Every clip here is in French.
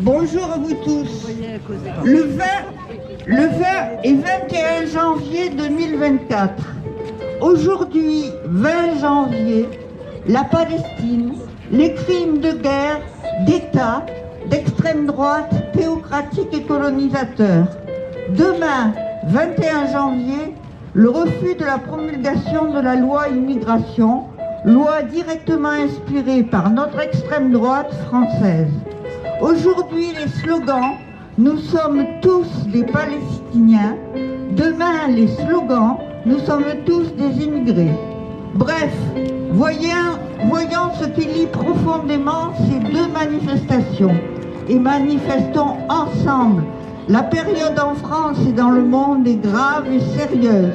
Bonjour à vous tous. Le 20 et 21 janvier 2024. Aujourd'hui, 20 janvier, la Palestine, les crimes de guerre, d'État, d'extrême droite, théocratique et colonisateur. Demain, 21 janvier, le refus de la promulgation de la loi immigration, loi directement inspirée par notre extrême droite française. Aujourd'hui, les slogans « Nous sommes tous des Palestiniens ». Demain, les slogans « Nous sommes tous des immigrés ». Bref, voyons ce qui lie profondément ces deux manifestations et manifestons ensemble. La période en France et dans le monde est grave et sérieuse.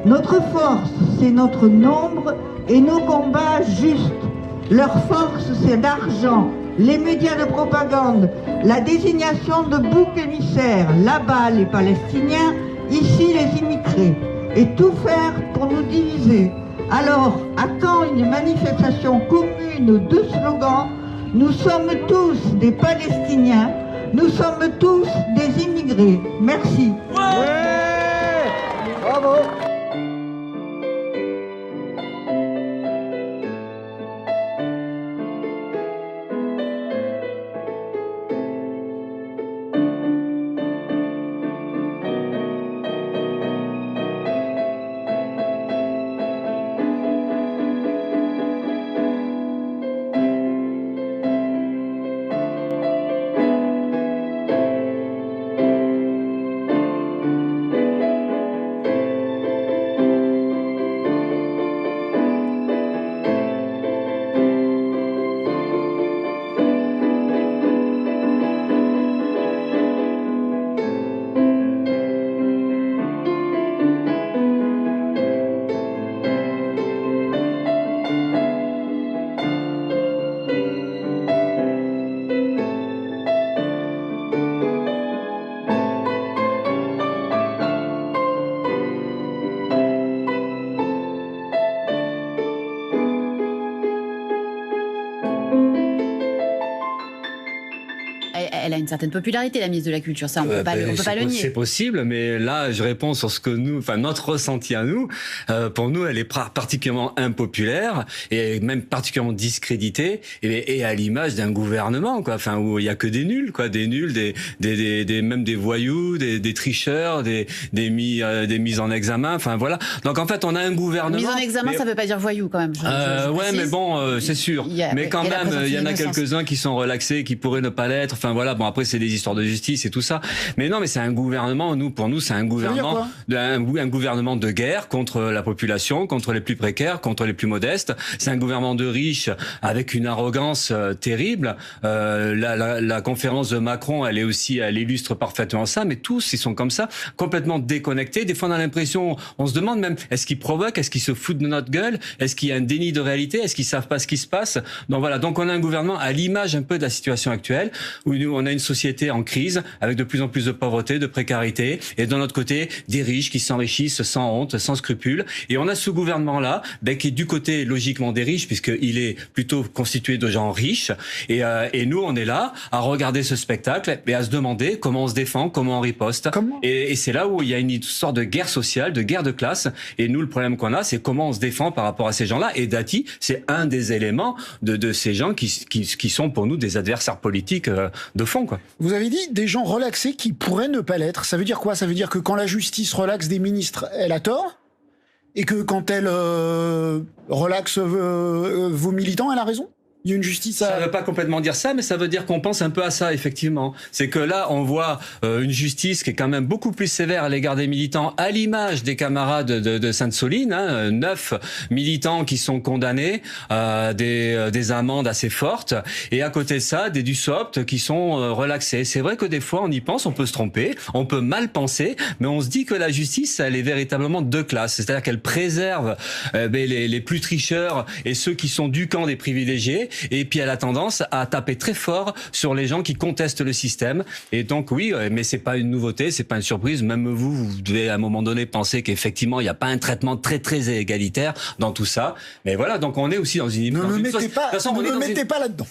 Notre force, c'est notre nombre et nos combats justes. Leur force, c'est l'argent, les médias de propagande, la désignation de boucs émissaires, là-bas les Palestiniens, ici les immigrés, et tout faire pour nous diviser. Alors, à quand une manifestation commune aux deux slogans « Nous sommes tous des Palestiniens, nous sommes tous des immigrés ». Merci. Ouais. Bravo. Elle a une certaine popularité, la ministre de la Culture. Ça, on peut pas le nier. C'est possible, mais là, je réponds sur ce que nous, enfin notre ressenti à nous. Pour nous, elle est particulièrement impopulaire et même particulièrement discréditée et à l'image d'un gouvernement, quoi. Enfin, où il y a que des nuls, quoi, des nuls, même des voyous, des tricheurs, des mises en examen. Enfin voilà. Donc en fait, on a un gouvernement. Mise en examen, ça veut pas dire voyou quand même. Ouais, mais bon, c'est sûr. Mais quand même, il y en a quelques-uns qui sont relaxés, qui pourraient ne pas l'être. Enfin voilà. Bon, après c'est des histoires de justice et tout ça. Mais non, mais c'est un gouvernement. Pour nous, c'est un gouvernement, un gouvernement de guerre contre la population, contre les plus précaires, contre les plus modestes. C'est un gouvernement de riches avec une arrogance terrible. La conférence de Macron, elle illustre parfaitement ça. Mais tous, ils sont comme ça, complètement déconnectés. Des fois, on a l'impression, on se demande même, est-ce qu'ils provoquent, est-ce qu'ils se foutent de notre gueule, est-ce qu'il y a un déni de réalité, est-ce qu'ils savent pas ce qui se passe. Donc voilà. Donc on a un gouvernement à l'image un peu de la situation actuelle où on a une société en crise avec de plus en plus de pauvreté, de précarité, et de notre côté des riches qui s'enrichissent sans honte, sans scrupules. Et on a ce gouvernement-là qui est du côté logiquement des riches puisqu'il est plutôt constitué de gens riches. Et nous, on est là à regarder ce spectacle et à se demander comment on se défend, comment on riposte. Et c'est là où il y a une sorte de guerre sociale, de guerre de classe. Et nous, le problème qu'on a, c'est comment on se défend par rapport à ces gens-là. Et Dati, c'est un des éléments de ces gens qui sont pour nous des adversaires politiques de fond, quoi. Vous avez dit des gens relaxés qui pourraient ne pas l'être. Ça veut dire quoi? Ça veut dire que quand la justice relaxe des ministres, elle a tort? Et que quand elle relaxe vos militants, elle a raison? Il y a une justice à... Ça veut pas complètement dire ça, mais ça veut dire qu'on pense un peu à ça, effectivement. C'est que là, on voit une justice qui est quand même beaucoup plus sévère à l'égard des militants, à l'image des camarades de Sainte-Soline, 9 militants qui sont condamnés à des amendes assez fortes, et à côté de ça, des Dussopt qui sont relaxés. C'est vrai que des fois, on y pense, on peut se tromper, on peut mal penser, mais on se dit que la justice, elle est véritablement de classe. C'est-à-dire qu'elle préserve les plus tricheurs et ceux qui sont du camp des privilégiés, et puis elle a tendance à taper très fort sur les gens qui contestent le système. Et donc oui, mais c'est pas une nouveauté, c'est pas une surprise. Même vous devez à un moment donné penser qu'effectivement il n'y a pas un traitement très égalitaire dans tout ça. Mais voilà, donc on est aussi dans une... Ne me mettez pas là-dedans.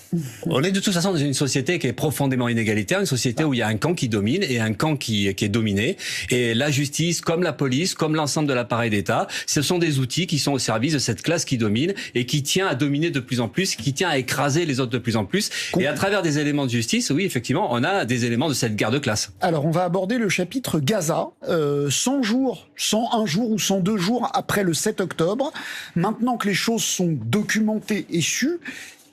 On est de toute façon dans une société qui est profondément inégalitaire, une société où il y a un camp qui domine et un camp qui est dominé. Et la justice, comme la police, comme l'ensemble de l'appareil d'État, ce sont des outils qui sont au service de cette classe qui domine et qui tient à dominer de plus en plus, qui tient à écraser les autres de plus en plus. Et à travers des éléments de justice, oui, effectivement, on a des éléments de cette guerre de classe. Alors, on va aborder le chapitre Gaza, 101 jours ou 102 jours après le 7 octobre. Maintenant que les choses sont documentées et sues,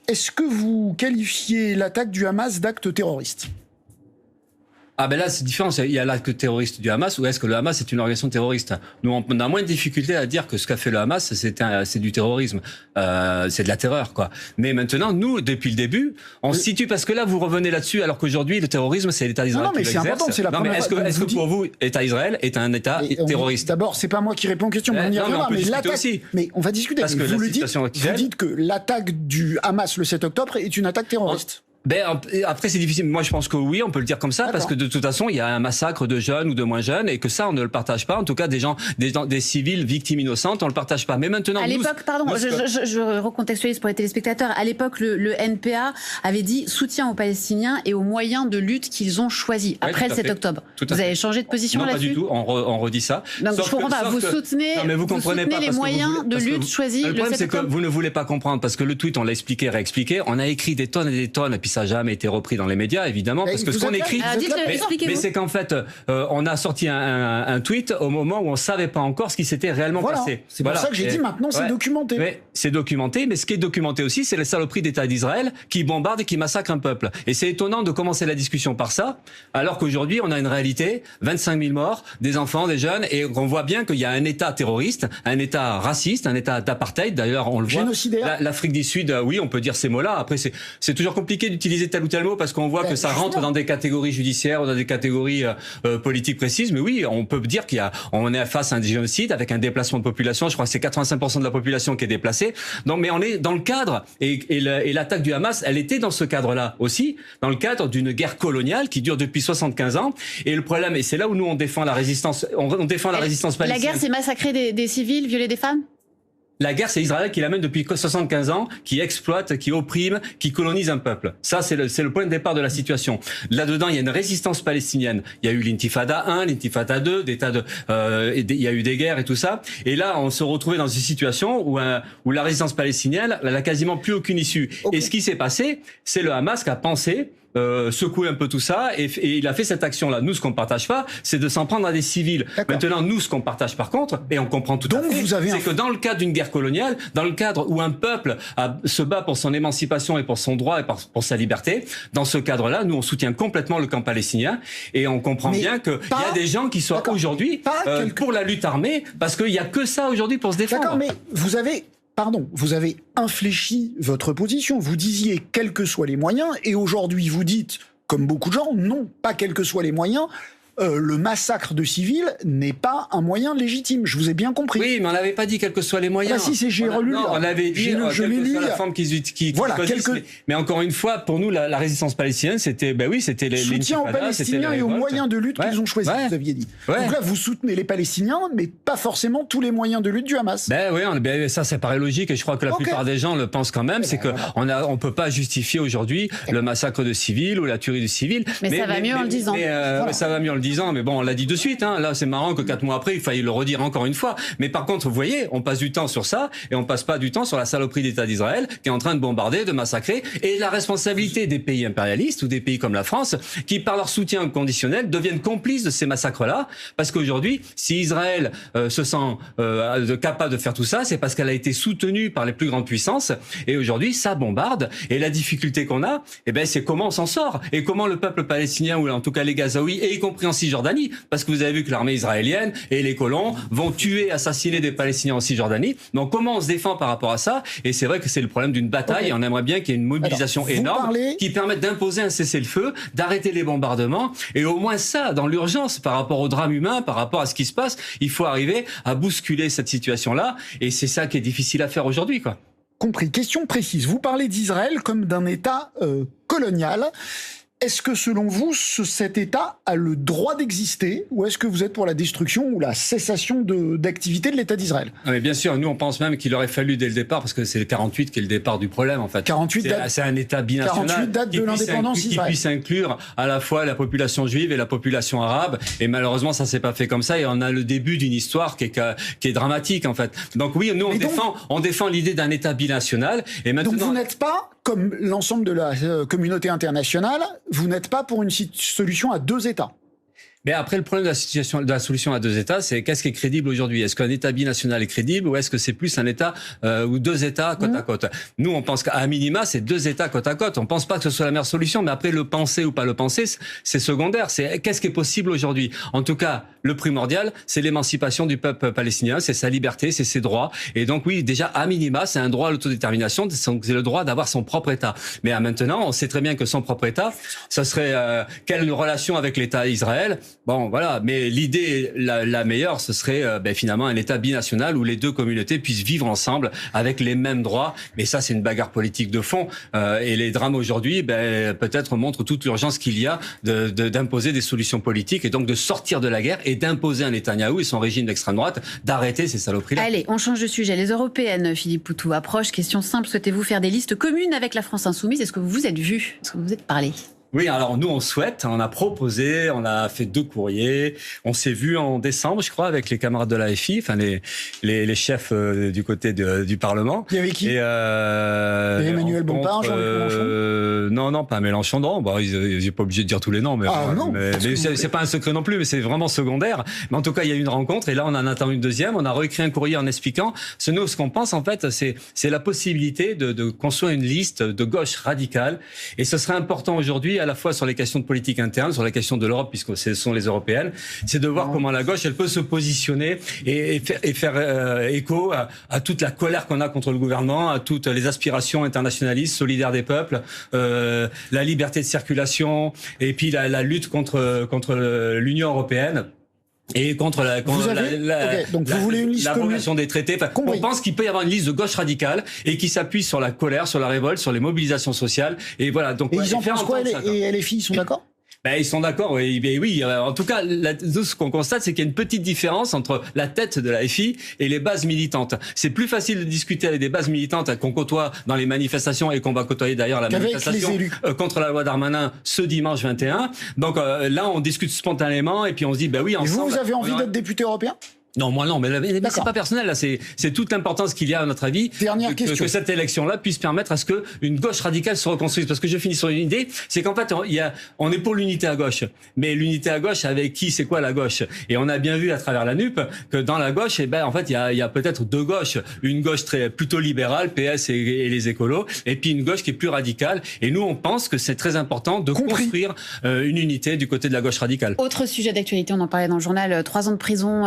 est-ce que vous qualifiez l'attaque du Hamas d'acte terroriste ? Ah ben là c'est différent, il y a l'acte terroriste du Hamas ou est-ce que le Hamas est une organisation terroriste? Nous on a moins de difficultés à dire que ce qu'a fait le Hamas c'est du terrorisme, c'est de la terreur quoi. Mais maintenant nous depuis le début on se situe parce que là vous revenez là-dessus alors qu'aujourd'hui le terrorisme c'est l'État d'Israël qui l'exerce. Important, c'est la non mais est-ce que pour vous l'État d'Israël est un État terroriste? D'abord c'est pas moi qui réponds aux questions, on y reviendra, mais l'attaque aussi. Mais on va discuter. Parce que vous dites que l'attaque du Hamas le 7 octobre est une attaque terroriste. Ben après c'est difficile. Moi je pense que oui, on peut le dire comme ça parce que de toute façon il y a un massacre de jeunes ou de moins jeunes et que ça on ne le partage pas. En tout cas des civils victimes innocentes on le partage pas. Mais maintenant à l'époque, je recontextualise pour les téléspectateurs. À l'époque le NPA avait dit soutien aux Palestiniens et aux moyens de lutte qu'ils ont choisis après le 7 octobre. Vous avez changé de position là-dessus? Non pas du tout. On redit ça. Donc je comprends pas. Vous soutenez les moyens de lutte choisis. Le problème c'est que vous ne voulez pas comprendre parce que le tweet on l'a expliqué, réexpliqué. On a écrit des tonnes et des tonnes. Ça n'a jamais été repris dans les médias, évidemment, parce que ce qu'on écrit, mais c'est qu'en fait, on a sorti un tweet au moment où on savait pas encore ce qui s'était réellement passé. C'est pour ça que j'ai dit maintenant c'est documenté. Ouais, c'est documenté, mais ce qui est documenté aussi, c'est la saloperie d'État d'Israël qui bombarde et qui massacre un peuple. Et c'est étonnant de commencer la discussion par ça, alors qu'aujourd'hui on a une réalité, 25 000 morts, des enfants, des jeunes, et on voit bien qu'il y a un État terroriste, un État raciste, un État d'apartheid. D'ailleurs, on le voit. L'Afrique du Sud, oui, on peut dire ces mots-là. Après, c'est toujours compliqué d'utiliser tel ou tel mot parce qu'on voit que ça rentre dans des catégories judiciaires ou dans des catégories politiques précises. Mais oui, on peut dire on est face à un génocide avec un déplacement de population. Je crois que c'est 85% de la population qui est déplacée. Donc, mais on est dans le cadre et l'attaque du Hamas, elle était dans ce cadre-là aussi, dans le cadre d'une guerre coloniale qui dure depuis 75 ans. Et le problème, et c'est là où nous on défend la résistance, on défend la résistance palestinienne. La guerre, c'est massacrer des civils, violer des femmes? La guerre, c'est Israël qui l'amène depuis 75 ans, qui exploite, qui opprime, qui colonise un peuple. Ça, c'est le point de départ de la situation. Là-dedans, il y a une résistance palestinienne. Il y a eu l'intifada 1, l'intifada 2, il y a eu des guerres et tout ça. Et là, on se retrouvait dans une situation où la résistance palestinienne, elle a quasiment plus aucune issue. Okay. Et ce qui s'est passé, c'est le Hamas qui a pensé secouer un peu tout ça et il a fait cette action-là. Nous, ce qu'on partage pas, c'est de s'en prendre à des civils. Maintenant, nous, ce qu'on partage par contre, et on comprend tout à fait, c'est que dans le cadre d'une guerre coloniale, dans le cadre où un peuple se bat pour son émancipation et pour son droit et pour sa liberté, dans ce cadre-là, nous, on soutient complètement le camp palestinien et on comprend bien qu'il y a des gens qui sont aujourd'hui pour la lutte armée parce qu'il y a que ça aujourd'hui pour se défendre. D'accord, mais vous avez infléchi votre position. Vous disiez quels que soient les moyens, et aujourd'hui vous dites, comme beaucoup de gens, non, pas quels que soient les moyens. Le massacre de civils n'est pas un moyen légitime. Je vous ai bien compris. Oui, mais on n'avait pas dit quels que soient les moyens. Ah si, j'ai relu. Non, on avait dit je l'ai lu. La forme qui voilà, mais encore une fois, pour nous, la résistance palestinienne, c'était, c'était les soutien aux Palestiniens et aux moyens de lutte qu'ils ont choisis. Vous aviez dit. Donc là, vous soutenez les Palestiniens, mais pas forcément tous les moyens de lutte du Hamas. Ça paraît logique, et je crois que la plupart des gens le pensent quand même. C'est que on peut pas justifier aujourd'hui le massacre de civils ou la tuerie de civils. Mais ça va mieux en le disant. Ça va mieux en le disant. Mais bon, on l'a dit de suite. Là, c'est marrant que 4 mois après, il faille le redire encore une fois. Mais par contre, vous voyez, on passe du temps sur ça et on passe pas du temps sur la saloperie d'État d'Israël qui est en train de bombarder, de massacrer, et la responsabilité des pays impérialistes ou des pays comme la France qui, par leur soutien conditionnel, deviennent complices de ces massacres-là. Parce qu'aujourd'hui, si Israël se sent capable de faire tout ça, c'est parce qu'elle a été soutenue par les plus grandes puissances. Et aujourd'hui, ça bombarde. Et la difficulté qu'on a, c'est comment on s'en sort et comment le peuple palestinien ou en tout cas les Gazaouis, et y compris en Cisjordanie, parce que vous avez vu que l'armée israélienne et les colons vont tuer, assassiner des Palestiniens en Cisjordanie. Donc comment on se défend par rapport à ça? Et c'est vrai que c'est le problème d'une bataille, et on aimerait bien qu'il y ait une mobilisation énorme qui permette d'imposer un cessez-le-feu, d'arrêter les bombardements, et au moins ça, dans l'urgence, par rapport au drame humain, par rapport à ce qui se passe, il faut arriver à bousculer cette situation-là, et c'est ça qui est difficile à faire aujourd'hui, quoi. compris. Question précise. Vous parlez d'Israël comme d'un État colonial. Est-ce que selon vous, cet État a le droit d'exister ou est-ce que vous êtes pour la destruction ou la cessation d'activité de l'État d'Israël? Mais bien sûr, nous on pense même qu'il aurait fallu dès le départ, parce que c'est le 48 qui est le départ du problème en fait. 48 c'est un État binational 48 date de l'indépendance qui puisse inclure à la fois la population juive et la population arabe. Et malheureusement, ça s'est pas fait comme ça. Et on a le début d'une histoire qui est dramatique en fait. Donc oui, nous on défend l'idée d'un État binational. Et maintenant, donc vous n'êtes pas, comme l'ensemble de la communauté internationale, vous n'êtes pas pour une solution à 2 États. Mais après, le problème de la solution à 2 États, c'est qu'est-ce qui est crédible aujourd'hui? Est-ce qu'un État binational est crédible ou est-ce que c'est plus un État ou 2 États côte à côte? Nous, on pense qu'à minima, c'est 2 États côte à côte. On pense pas que ce soit la meilleure solution, mais après, le penser ou pas le penser, c'est secondaire. C'est qu'est-ce qui est possible aujourd'hui? En tout cas, le primordial, c'est l'émancipation du peuple palestinien, c'est sa liberté, c'est ses droits. Et donc oui, déjà, à minima, c'est un droit à l'autodétermination, c'est le droit d'avoir son propre État. Mais à maintenant, on sait très bien que son propre État, ça serait quelle relation avec l'État Israël? Bon, voilà. Mais l'idée la meilleure, ce serait finalement un État binational où les 2 communautés puissent vivre ensemble avec les mêmes droits. Mais ça, c'est une bagarre politique de fond. Et les drames aujourd'hui, peut-être montrent toute l'urgence qu'il y a d'imposer des solutions politiques et donc de sortir de la guerre et d'imposer à Netanyahou et son régime d'extrême droite d'arrêter ces saloperies-là. Allez, on change de sujet. Les européennes, Philippe Poutou, approche. Question simple. Souhaitez-vous faire des listes communes avec la France insoumise? Est-ce que vous vous êtes vu? Est-ce que vous vous êtes parlé? Oui, alors nous on souhaite, on a proposé, on a fait 2 courriers, on s'est vu en décembre, je crois, avec les camarades de la FI, enfin les chefs du côté du Parlement. Il y avait qui? Et Emmanuel Bompard, Jean-Luc Mélenchon. Non, pas Mélenchon, non. Bon, ils sont pas obligés de dire tous les noms, mais c'est pas un secret non plus, mais c'est vraiment secondaire. Mais en tout cas, il y a eu une rencontre et là on en attend une deuxième. On a réécrit un courrier en expliquant ce qu'on pense en fait, c'est la possibilité de construire une liste de gauche radicale. Et ce serait important aujourd'hui, à la fois sur les questions de politique interne, sur la question de l'Europe, puisque ce sont les européennes, c'est de voir comment la gauche, elle peut se positionner et faire écho à toute la colère qu'on a contre le gouvernement, à toutes les aspirations internationalistes, solidaires des peuples, la liberté de circulation, et puis la lutte contre l'Union européenne. Et contre l'abrogation des traités. Enfin, on pense qu'il peut y avoir une liste de gauche radicale et qui s'appuie sur la colère, sur la révolte, sur les mobilisations sociales. Et voilà. Donc, et ils en pensent quoi, et LFI, ils sont d'accord? Ils sont d'accord, oui. En tout cas, ce qu'on constate, c'est qu'il y a une petite différence entre la tête de la FI et les bases militantes. C'est plus facile de discuter avec des bases militantes qu'on côtoie dans les manifestations et qu'on va côtoyer d'ailleurs la manifestation contre la loi Darmanin ce dimanche 21. Donc là, on discute spontanément et puis on se dit, oui, ensemble. Et vous avez envie d'être député européen? Non, moi non, mais c'est pas personnel là, c'est toute l'importance qu'il y a à notre avis que cette élection-là puisse permettre à ce que une gauche radicale se reconstruise. Parce que je finis sur une idée, c'est qu'en fait on est pour l'unité à gauche, mais l'unité à gauche avec qui? C'est quoi la gauche? Et on a bien vu à travers la NUP que dans la gauche, en fait il y a peut-être 2 gauches, une gauche plutôt libérale, PS et les écolos, et puis une gauche qui est plus radicale. Et nous on pense que c'est très important de construire une unité du côté de la gauche radicale. Autre sujet d'actualité, on en parlait dans le journal, 3 ans de prison.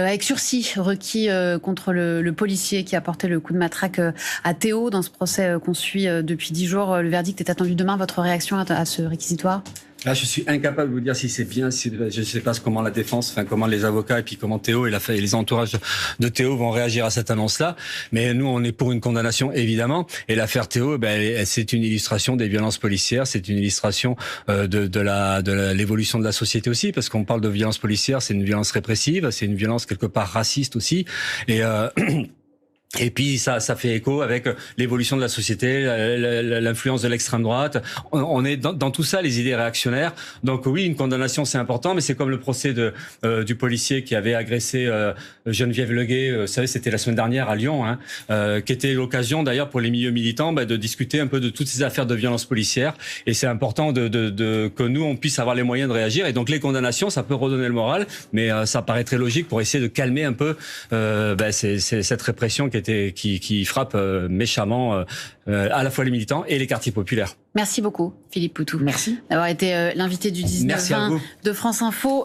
Avec sursis requis contre le policier qui a porté le coup de matraque à Théo dans ce procès qu'on suit depuis 10 jours. Le verdict est attendu demain. Votre réaction à ce réquisitoire? Là, je suis incapable de vous dire si c'est bien, je ne sais pas comment la défense, comment les avocats et puis comment Théo et les entourages de Théo vont réagir à cette annonce-là. Mais nous, on est pour une condamnation, évidemment. Et l'affaire Théo, c'est une illustration des violences policières, c'est une illustration de l'évolution de la société aussi, parce qu'on parle de violence policière, c'est une violence répressive, c'est une violence quelque part raciste aussi. Et puis ça fait écho avec l'évolution de la société, l'influence de l'extrême droite. On est dans tout ça, les idées réactionnaires. Donc oui, une condamnation c'est important, mais c'est comme le procès du policier qui avait agressé Geneviève Leguet. Vous savez, c'était la semaine dernière à Lyon, qui était l'occasion d'ailleurs pour les milieux militants de discuter un peu de toutes ces affaires de violence policière. Et c'est important que nous on puisse avoir les moyens de réagir. Et donc les condamnations, ça peut redonner le moral, mais ça paraît très logique pour essayer de calmer un peu cette répression qui frappe méchamment à la fois les militants et les quartiers populaires. Merci beaucoup, Philippe Poutou. Merci d'avoir été l'invité du 19-20 de France Info.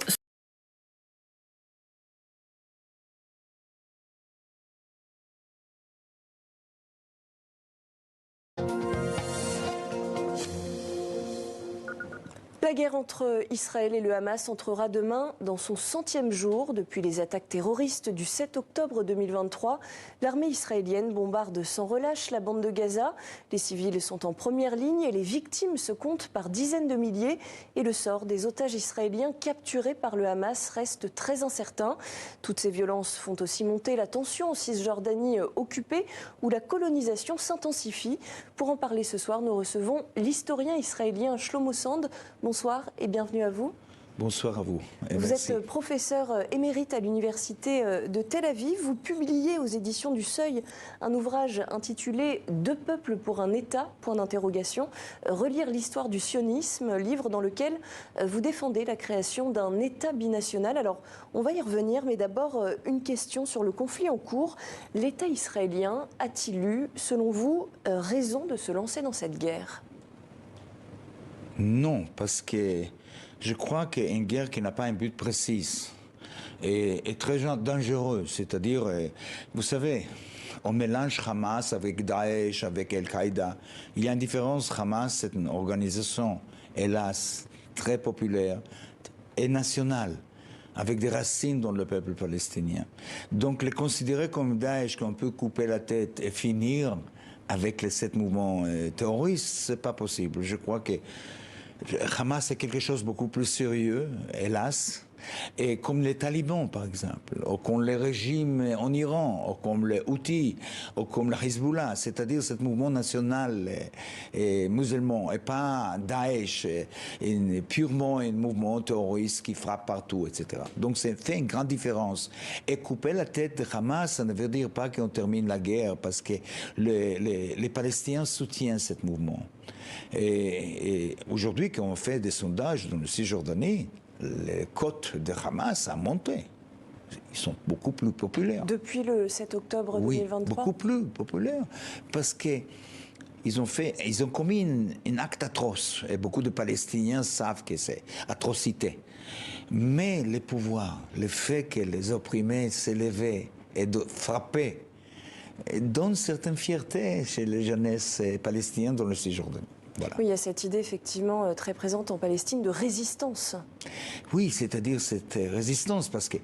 La guerre entre Israël et le Hamas entrera demain dans son 100e jour. Depuis les attaques terroristes du 7 octobre 2023, l'armée israélienne bombarde sans relâche la bande de Gaza. Les civils sont en première ligne et les victimes se comptent par dizaines de milliers. Et le sort des otages israéliens capturés par le Hamas reste très incertain. Toutes ces violences font aussi monter la tension en Cisjordanie occupée, où la colonisation s'intensifie. Pour en parler ce soir, nous recevons l'historien israélien Shlomo Sand. Bonsoir et bienvenue à vous. Bonsoir à vous. Vous êtes professeur émérite à l'université de Tel Aviv. Vous publiez aux éditions du Seuil un ouvrage intitulé « Deux peuples pour un État », point d'interrogation, relire l'histoire du sionisme, livre dans lequel vous défendez la création d'un État binational. Alors, on va y revenir, mais d'abord, une question sur le conflit en cours. L'État israélien a-t-il eu, selon vous, raison de se lancer dans cette guerre ? Non, parce que je crois qu'une guerre qui n'a pas un but précis est très dangereuse. C'est-à-dire, vous savez, on mélange Hamas avec Daesh, avec Al-Qaïda. Il y a une différence. Hamas, c'est une organisation, hélas, très populaire et nationale, avec des racines dans le peuple palestinien. Donc, les considérer comme Daesh, qu'on peut couper la tête et finir avec les 7 mouvements terroristes, c'est pas possible. Je crois que Hamas est quelque chose de beaucoup plus sérieux, hélas, et comme les talibans, par exemple, ou comme les régimes en Iran, ou comme les Houthis, ou comme le Hezbollah, c'est-à-dire ce mouvement national et musulman, et pas Daesh, et purement un mouvement terroriste qui frappe partout, etc. Donc c'est fait une grande différence. Et couper la tête de Hamas, ça ne veut dire pas qu'on termine la guerre, parce que les Palestiniens soutiennent ce mouvement. Et aujourd'hui, quand on fait des sondages dans le Cisjordanie, les cotes de Hamas ont monté. Ils sont beaucoup plus populaires. Depuis le 7 octobre 2023 ? Oui, beaucoup plus populaires. Parce qu'ils ont commis un acte atroce. Et beaucoup de Palestiniens savent que c'est atrocité. Mais les pouvoirs, le fait que les opprimés s'élevaient et frappaient, donne certaine fierté chez les jeunesses palestiniennes dans le Cisjordanie. Voilà. Oui, il y a cette idée effectivement très présente en Palestine de résistance. Oui, c'est-à-dire cette résistance, parce que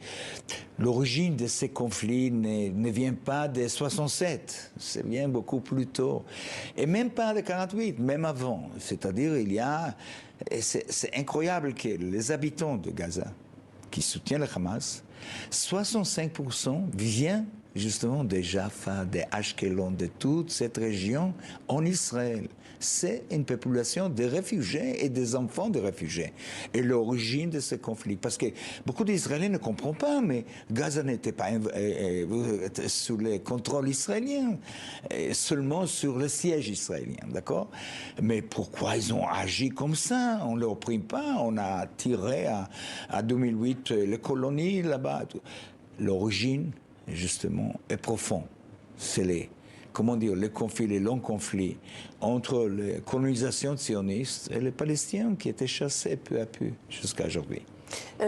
l'origine de ces conflits ne vient pas de 67, ça vient beaucoup plus tôt. Et même pas de 48, même avant. C'est-à-dire, c'est incroyable que les habitants de Gaza, qui soutiennent le Hamas, 65% viennent justement de Jaffa, de Ashkelon, de toute cette région en Israël. C'est une population de réfugiés et des enfants de réfugiés. Et l'origine de ce conflit. Parce que beaucoup d'Israéliens ne comprennent pas, mais Gaza n'était pas sous le contrôle israélien, seulement sur le siège israélien, d'accord ? Mais pourquoi ils ont agi comme ça ? On ne l'opprime pas, on a tiré à 2008 les colonies là-bas. L'origine, justement, est profond. C'est les conflits, les longs conflits entre les colonisations sionistes et les Palestiniens qui étaient chassés peu à peu jusqu'à aujourd'hui.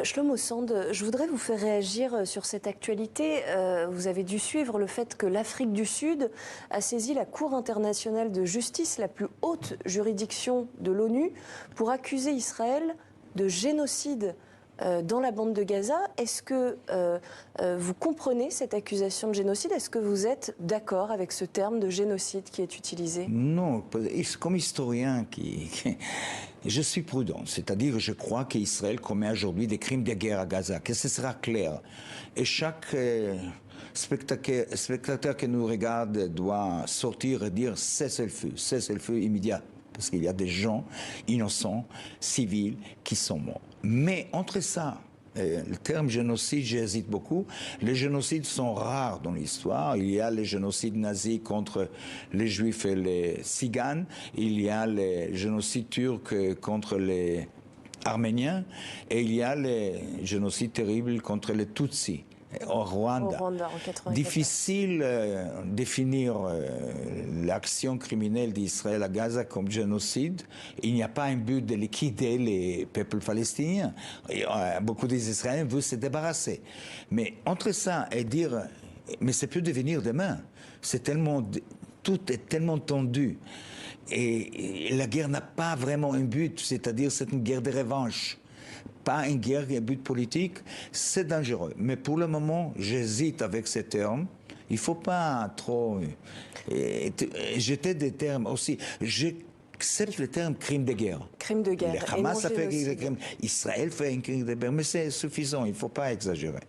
Shlomo Sand, je voudrais vous faire réagir sur cette actualité. Vous avez dû suivre le fait que l'Afrique du Sud a saisi la Cour internationale de justice, la plus haute juridiction de l'ONU, pour accuser Israël de génocide dans la bande de Gaza. Est-ce que vous comprenez cette accusation de génocide ? Est-ce que vous êtes d'accord avec ce terme de génocide qui est utilisé ? Non, comme historien, je suis prudent. C'est-à-dire, je crois qu'Israël commet aujourd'hui des crimes de guerre à Gaza, que ce sera clair. Et chaque spectateur qui nous regarde doit sortir et dire cessez le feu immédiat. Parce qu'il y a des gens innocents, civils, qui sont morts. Mais entre ça, le terme génocide, j'hésite beaucoup. Les génocides sont rares dans l'histoire. Il y a les génocides nazis contre les juifs et les tziganes. Il y a les génocides turcs contre les arméniens. Et il y a les génocides terribles contre les Tutsis. Au Rwanda en 1984. Difficile de définir l'action criminelle d'Israël à Gaza comme génocide. Il n'y a pas un but de liquider les peuples palestiniens. Et, beaucoup des Israéliens veulent se débarrasser. Mais entre ça et dire, mais ça peut devenir demain, tout est tellement tendu Et la guerre n'a pas vraiment un but, c'est-à-dire c'est une guerre de revanche. Pas une guerre qui a un but politique, c'est dangereux. Mais pour le moment, j'hésite avec ces termes. Il ne faut pas trop jeter des termes aussi. J'accepte le terme crime de guerre. Crime de guerre. Le Hamas a fait un crime. Israël fait un crime de guerre. Mais c'est suffisant, il ne faut pas exagérer.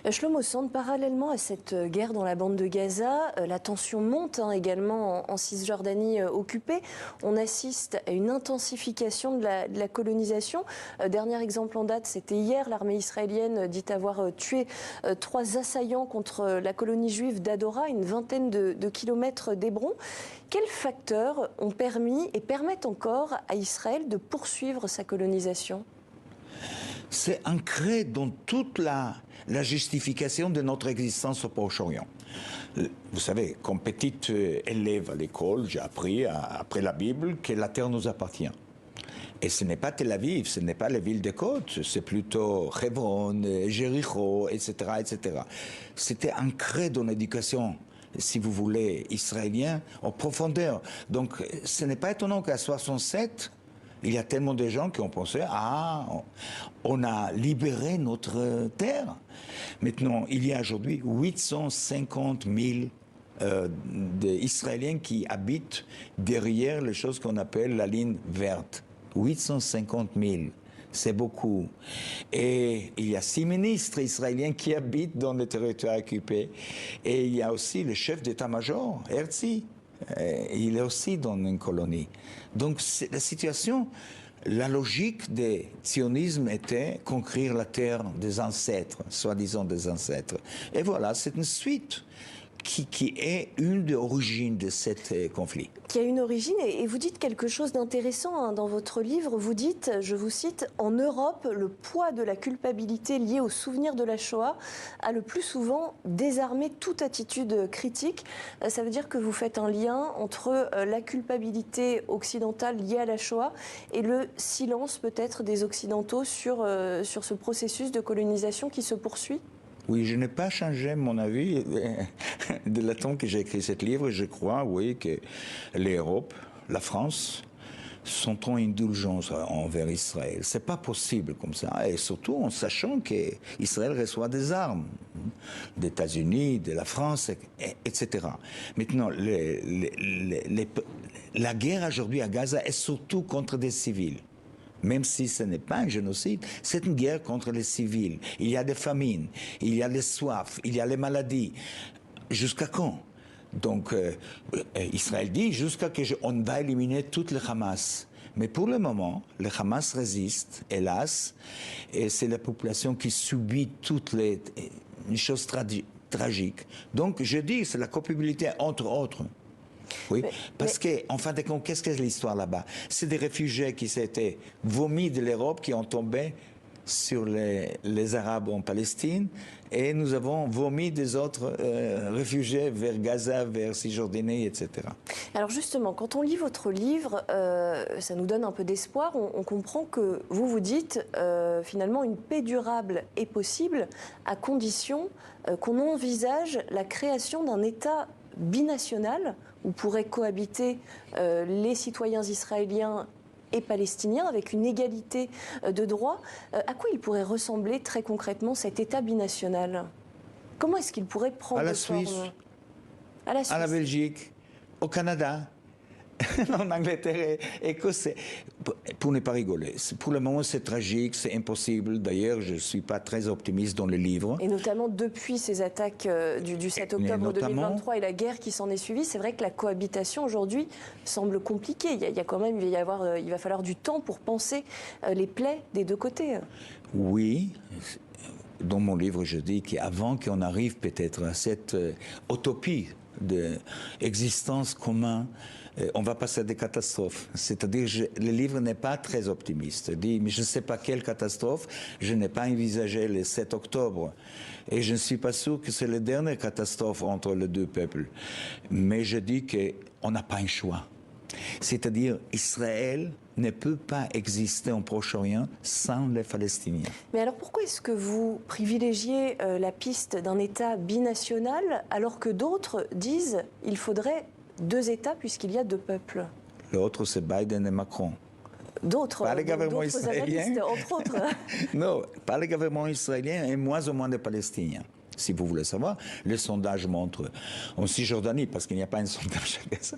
Shlomo Sand, parallèlement à cette guerre dans la bande de Gaza, la tension monte également en Cisjordanie occupée. On assiste à une intensification de la colonisation. Dernier exemple en date, c'était hier. L'armée israélienne dit avoir tué 3 assaillants contre la colonie juive d'Adora, une vingtaine de kilomètres d'Hébron. Quels facteurs ont permis et permettent encore à Israël de poursuivre sa colonisation ? C'est ancré dans toute la justification de notre existence au Proche-Orient. Vous savez, comme petite élève à l'école, j'ai appris, après la Bible, que la terre nous appartient. Et ce n'est pas Tel Aviv, ce n'est pas les villes des côtes, c'est plutôt Hebron, Jéricho, etc., etc. C'était ancré dans l'éducation, si vous voulez, israélienne, en profondeur. Donc, ce n'est pas étonnant qu'à 67, il y a tellement de gens qui ont pensé « Ah, on a libéré notre terre ». Maintenant, il y a aujourd'hui 850 000 d'Israéliens qui habitent derrière les choses qu'on appelle la ligne verte. 850 000. C'est beaucoup. Et il y a 6 ministres israéliens qui habitent dans le territoire occupé. Et il y a aussi le chef d'état-major, Herzl. Il est aussi dans une colonie. Donc la situation, la logique du sionisme était conquérir la terre des ancêtres, soi-disant des ancêtres. Et voilà, c'est une suite qui est une des origines de ce conflit. Qui a une origine, et vous dites quelque chose d'intéressant dans votre livre. Vous dites, je vous cite, « En Europe, le poids de la culpabilité liée au souvenir de la Shoah a le plus souvent désarmé toute attitude critique ». Ça veut dire que vous faites un lien entre la culpabilité occidentale liée à la Shoah et le silence peut-être des Occidentaux sur ce processus de colonisation qui se poursuit ? Oui, je n'ai pas changé mon avis de la temps que j'ai écrit ce livre. Je crois, oui, que l'Europe, la France, sont en indulgence envers Israël. C'est pas possible comme ça. Et surtout en sachant qu'Israël reçoit des armes des États-Unis, de la France, etc. Maintenant, la guerre aujourd'hui à Gaza est surtout contre des civils. Même si ce n'est pas un génocide, c'est une guerre contre les civils. Il y a des famines, il y a des soifs, il y a les maladies. Jusqu'à quand? Donc, Israël dit jusqu'à qu'on va éliminer tout le Hamas. Mais pour le moment, le Hamas résiste, hélas, et c'est la population qui subit toutes les choses tragiques. Donc, je dis, c'est la culpabilité, entre autres. Oui, parce qu'en fin de compte, qu'est-ce que c'est l'histoire là-bas? C'est des réfugiés qui s'étaient vomis de l'Europe, qui ont tombé sur les Arabes en Palestine, et nous avons vomi des autres réfugiés vers Gaza, vers Cisjordanie, etc. Alors justement, quand on lit votre livre, ça nous donne un peu d'espoir. On comprend que vous dites, finalement, une paix durable est possible à condition qu'on envisage la création d'un État binational où pourraient cohabiter les citoyens israéliens et palestiniens avec une égalité de droits. À quoi il pourrait ressembler très concrètement cet État binational? Comment est-ce qu'il pourrait prendre forme? À la Suisse, à la Belgique, au Canada, en Angleterre, Écosse. Pour ne pas rigoler, pour le moment c'est tragique, c'est impossible. D'ailleurs, je ne suis pas très optimiste dans le livre. Et notamment depuis ces attaques du 7 octobre 2023 et la guerre qui s'en est suivie, c'est vrai que la cohabitation aujourd'hui semble compliquée. Il y a quand même, il va falloir du temps pour penser les plaies des deux côtés. Oui. Dans mon livre, je dis qu'avant qu'on arrive peut-être à cette utopie d'existence commune, on va passer à des catastrophes. C'est-à-dire, le livre n'est pas très optimiste. Il dit, mais je ne sais pas quelle catastrophe, je n'ai pas envisagé le 7 octobre. Et je ne suis pas sûr que c'est la dernière catastrophe entre les deux peuples. Mais je dis qu'on n'a pas un choix. C'est-à-dire, Israël ne peut pas exister en Proche-Orient sans les Palestiniens. Mais alors pourquoi est-ce que vous privilégiez la piste d'un État binational alors que d'autres disent qu'il faudrait 2 États puisqu'il y a 2 peuples? L'autre, c'est Biden et Macron. D'autres analystes, entre autres. Non, pas le gouvernement israélien et moins ou moins des Palestiniens. Si vous voulez savoir, les sondages montrent, en Cisjordanie, parce qu'il n'y a pas un sondage à ça,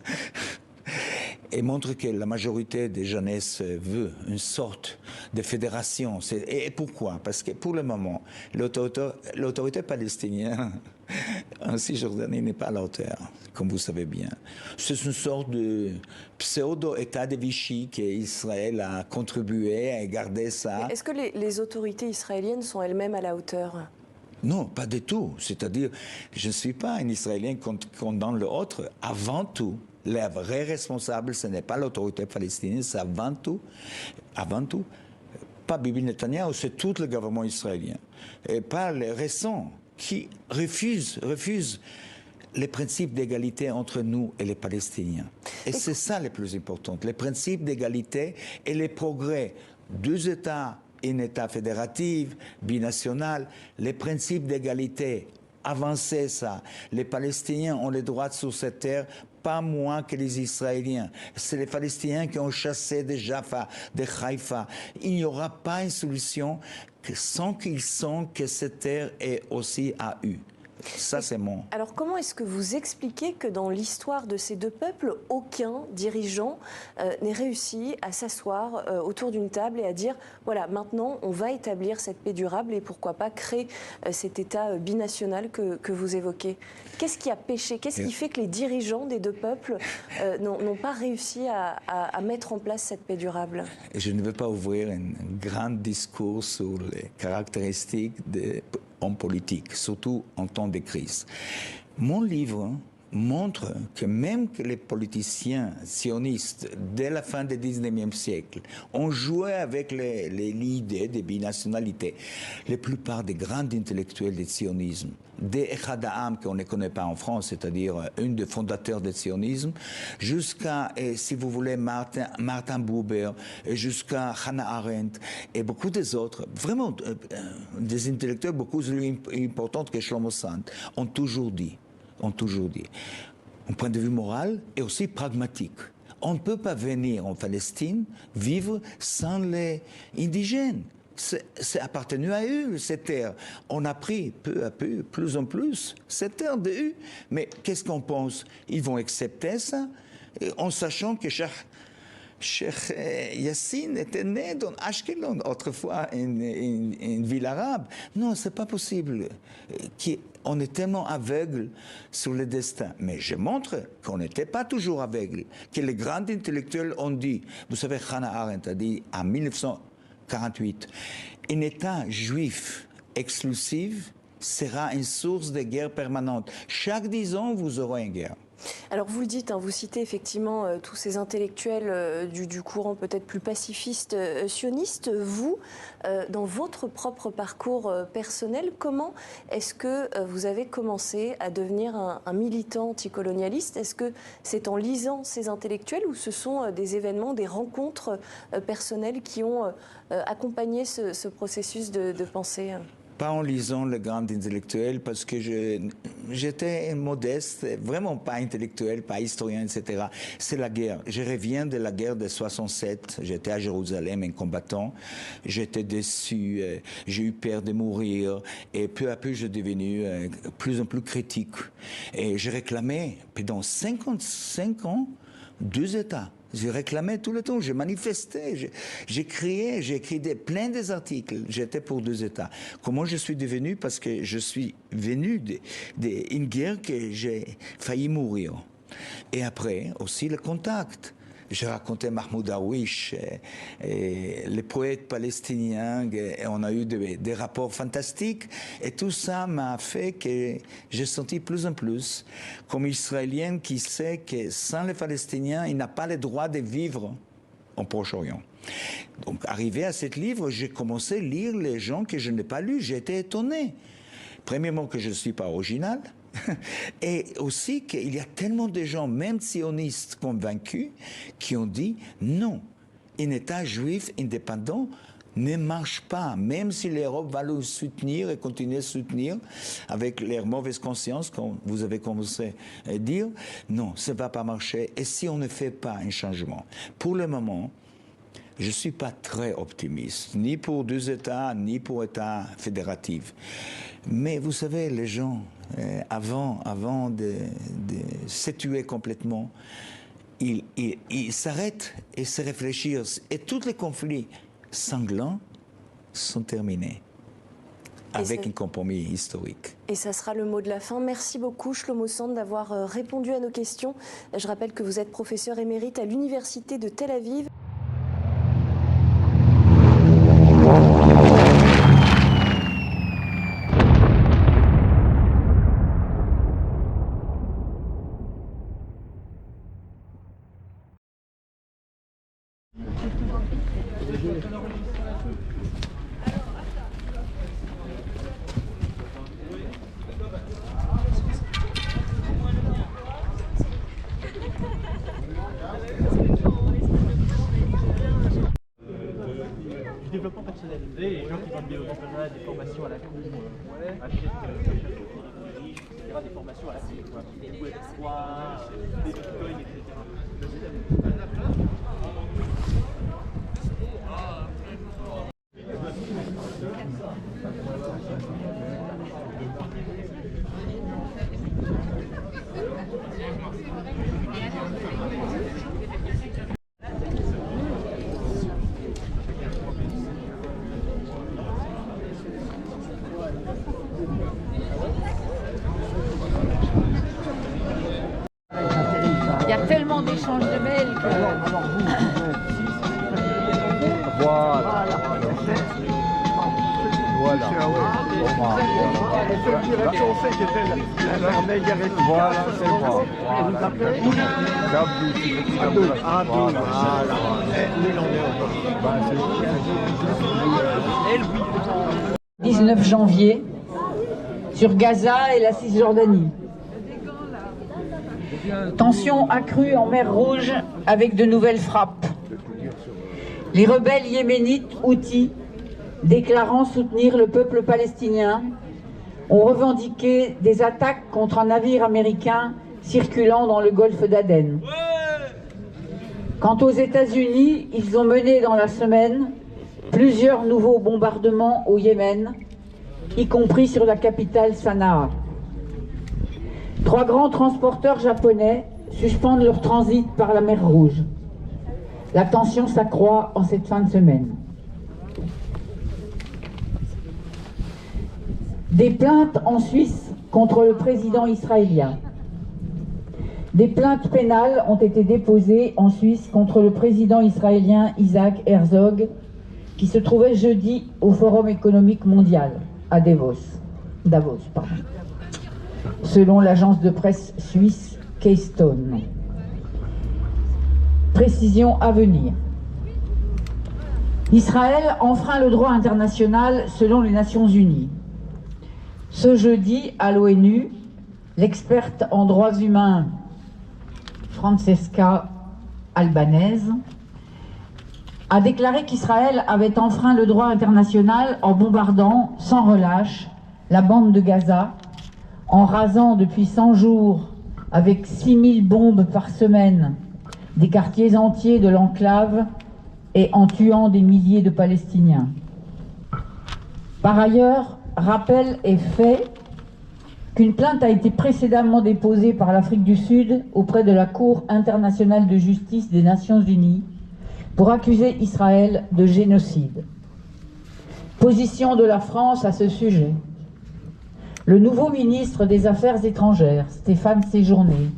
et montre que la majorité des jeunesses veut une sorte de fédération. Et pourquoi? Parce que pour le moment, l'autorité palestinienne en Cisjordanie n'est pas à la hauteur, comme vous savez bien. C'est une sorte de pseudo-État de Vichy qu'Israël a contribué à garder ça. Est-ce que les autorités israéliennes sont elles-mêmes à la hauteur? Non, pas du tout. C'est-à-dire, je ne suis pas un Israélien qui condamne l'autre. Avant tout, les vrais responsables, ce n'est pas l'autorité palestinienne, c'est avant tout, pas Bibi Netanyahu, c'est tout le gouvernement israélien. Et pas les récents qui refusent les principes d'égalité entre nous et les Palestiniens. Et c'est ça le plus important, les principes d'égalité et les progrès. 2 États, un État fédératif, binational, les principes d'égalité, avancer ça. Les Palestiniens ont les droits sur cette terre, pas moins que les Israéliens. C'est les Palestiniens qui ont chassé de Jaffa, de Haïfa. Il n'y aura pas une solution sans qu'ils sentent que cette terre est aussi à eux. Ça, c'est mon... Alors, comment est-ce que vous expliquez que dans l'histoire de ces 2 peuples, aucun dirigeant n'ait réussi à s'asseoir autour d'une table et à dire, voilà, maintenant, on va établir cette paix durable et pourquoi pas créer cet État binational que vous évoquez? Qu'est-ce qui a péché? Qu'est-ce qui fait que les dirigeants des 2 peuples n'ont pas réussi à mettre en place cette paix durable? Je ne veux pas ouvrir un grand discours sur les caractéristiques des hommes politiques, surtout en temps de crise. Mon livre montre que même que les politiciens sionistes, dès la fin du 19e siècle, ont joué avec l'idée de binationalité. La plupart des grands intellectuels du sionisme, des Echad Ha'am qu'on ne connaît pas en France, c'est-à-dire un des fondateurs du sionisme, jusqu'à, si vous voulez, Martin Buber, jusqu'à Hannah Arendt et beaucoup des autres, vraiment des intellectuels beaucoup plus importants que Shlomo Sand, ont toujours dit, un point de vue moral et aussi pragmatique. On ne peut pas venir en Palestine vivre sans les indigènes. C'est appartenu à eux, cette terre. On a pris peu à peu, plus en plus, cette terre de eux. Mais qu'est-ce qu'on pense? Ils vont accepter ça, en sachant que Cheikh Yassine était né dans Ashkelon, autrefois une ville arabe. Non, c'est pas possible. On est tellement aveugle sur le destin. Mais je montre qu'on n'était pas toujours aveugle. Que les grands intellectuels ont dit, vous savez, Hannah Arendt a dit en 1948, un État juif exclusif sera une source de guerre permanente. Chaque 10 ans, vous aurez une guerre. Alors vous le dites, vous citez effectivement tous ces intellectuels du courant peut-être plus pacifiste sioniste. Vous, dans votre propre parcours personnel, comment est-ce que vous avez commencé à devenir un militant anticolonialiste? Est-ce que c'est en lisant ces intellectuels ou ce sont des événements, des rencontres personnelles qui ont accompagné ce processus de pensée? Pas en lisant les grands intellectuels, parce que j'étais modeste, vraiment pas intellectuel, pas historien, etc. C'est la guerre. Je reviens de la guerre de 67. J'étais à Jérusalem, un combattant. J'étais déçu, j'ai eu peur de mourir. Et peu à peu, j'ai devenu plus en plus critique. Et j'ai réclamé, pendant 55 ans, 2 États. J'ai réclamé tout le temps, j'ai manifesté, j'ai crié, j'ai écrit plein d'articles. J'étais pour 2 États. Comment je suis devenu? Parce que je suis venu d'une guerre que j'ai failli mourir. Et après, aussi le contact. J'ai raconté Mahmoud Darwish, les poètes palestiniens, et on a eu des rapports fantastiques. Et tout ça m'a fait que j'ai senti plus en plus comme Israélien qui sait que sans les Palestiniens, il n'a pas le droit de vivre en Proche-Orient. Donc, arrivé à ce livre, j'ai commencé à lire les gens que je n'ai pas lus. J'ai été étonné. Premièrement, que je ne suis pas original. Et aussi qu'il y a tellement de gens, même sionistes convaincus, qui ont dit non, un État juif indépendant ne marche pas, même si l'Europe va le soutenir et continuer à soutenir avec leur mauvaise conscience, comme vous avez commencé à dire, non, ça ne va pas marcher. Et si on ne fait pas un changement, pour le moment, je ne suis pas très optimiste, ni pour 2 États, ni pour État fédératif. Mais vous savez, les gens, avant de se tuer complètement, ils s'arrêtent et se réfléchissent. Et tous les conflits sanglants sont terminés avec un compromis historique. Et ça sera le mot de la fin. Merci beaucoup, Shlomo Sand, d'avoir répondu à nos questions. Je rappelle que vous êtes professeur émérite à l'Université de Tel Aviv. Du développement personnel. Les gens qui vendent des entrepreneurs, des formations à la cour, achètent des riches, etc., des formations à la cour, des Web3, des bitcoins, etc. Il y a tellement d'échanges de mails que... Voilà. Voilà, c'est bon. Le 19 janvier, sur Gaza et la Cisjordanie. Tension accrue en mer Rouge avec de nouvelles frappes. Les rebelles yéménites Houthis, déclarant soutenir le peuple palestinien, ont revendiqué des attaques contre un navire américain circulant dans le golfe d'Aden. Quant aux États-Unis, ils ont mené dans la semaine plusieurs nouveaux bombardements au Yémen, y compris sur la capitale Sanaa. 3 grands transporteurs japonais suspendent leur transit par la mer Rouge. La tension s'accroît en cette fin de semaine. Des plaintes en Suisse contre le président israélien. Des plaintes pénales ont été déposées en Suisse contre le président israélien Isaac Herzog, qui se trouvait jeudi au Forum économique mondial à Davos. Selon l'agence de presse suisse Keystone. Précision à venir. Israël enfreint le droit international selon les Nations Unies. Ce jeudi, à l'ONU, l'experte en droits humains Francesca Albanese a déclaré qu'Israël avait enfreint le droit international en bombardant sans relâche la bande de Gaza, en rasant depuis 100 jours, avec 6000 bombes par semaine, des quartiers entiers de l'enclave et en tuant des milliers de Palestiniens. Par ailleurs, rappel est fait qu'une plainte a été précédemment déposée par l'Afrique du Sud auprès de la Cour internationale de justice des Nations Unies pour accuser Israël de génocide. Position de la France à ce sujet. Le nouveau ministre des Affaires étrangères, Stéphane Séjourné,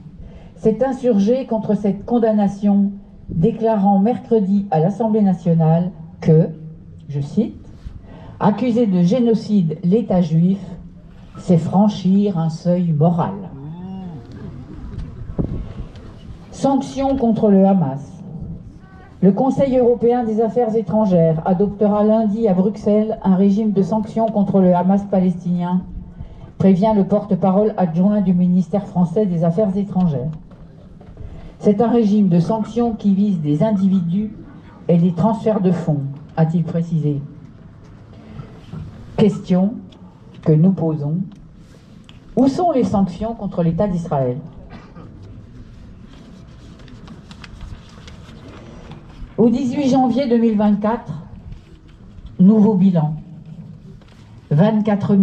s'est insurgé contre cette condamnation, déclarant mercredi à l'Assemblée nationale que, je cite, « accuser de génocide l'État juif, c'est franchir un seuil moral ». Sanctions contre le Hamas. Le Conseil européen des affaires étrangères adoptera lundi à Bruxelles un régime de sanctions contre le Hamas palestinien, prévient le porte-parole adjoint du ministère français des Affaires étrangères. C'est un régime de sanctions qui vise des individus et des transferts de fonds. a-t-il précisé. Question que nous posons. Où sont les sanctions contre l'État d'Israël? Au 18 janvier 2024, nouveau bilan. 24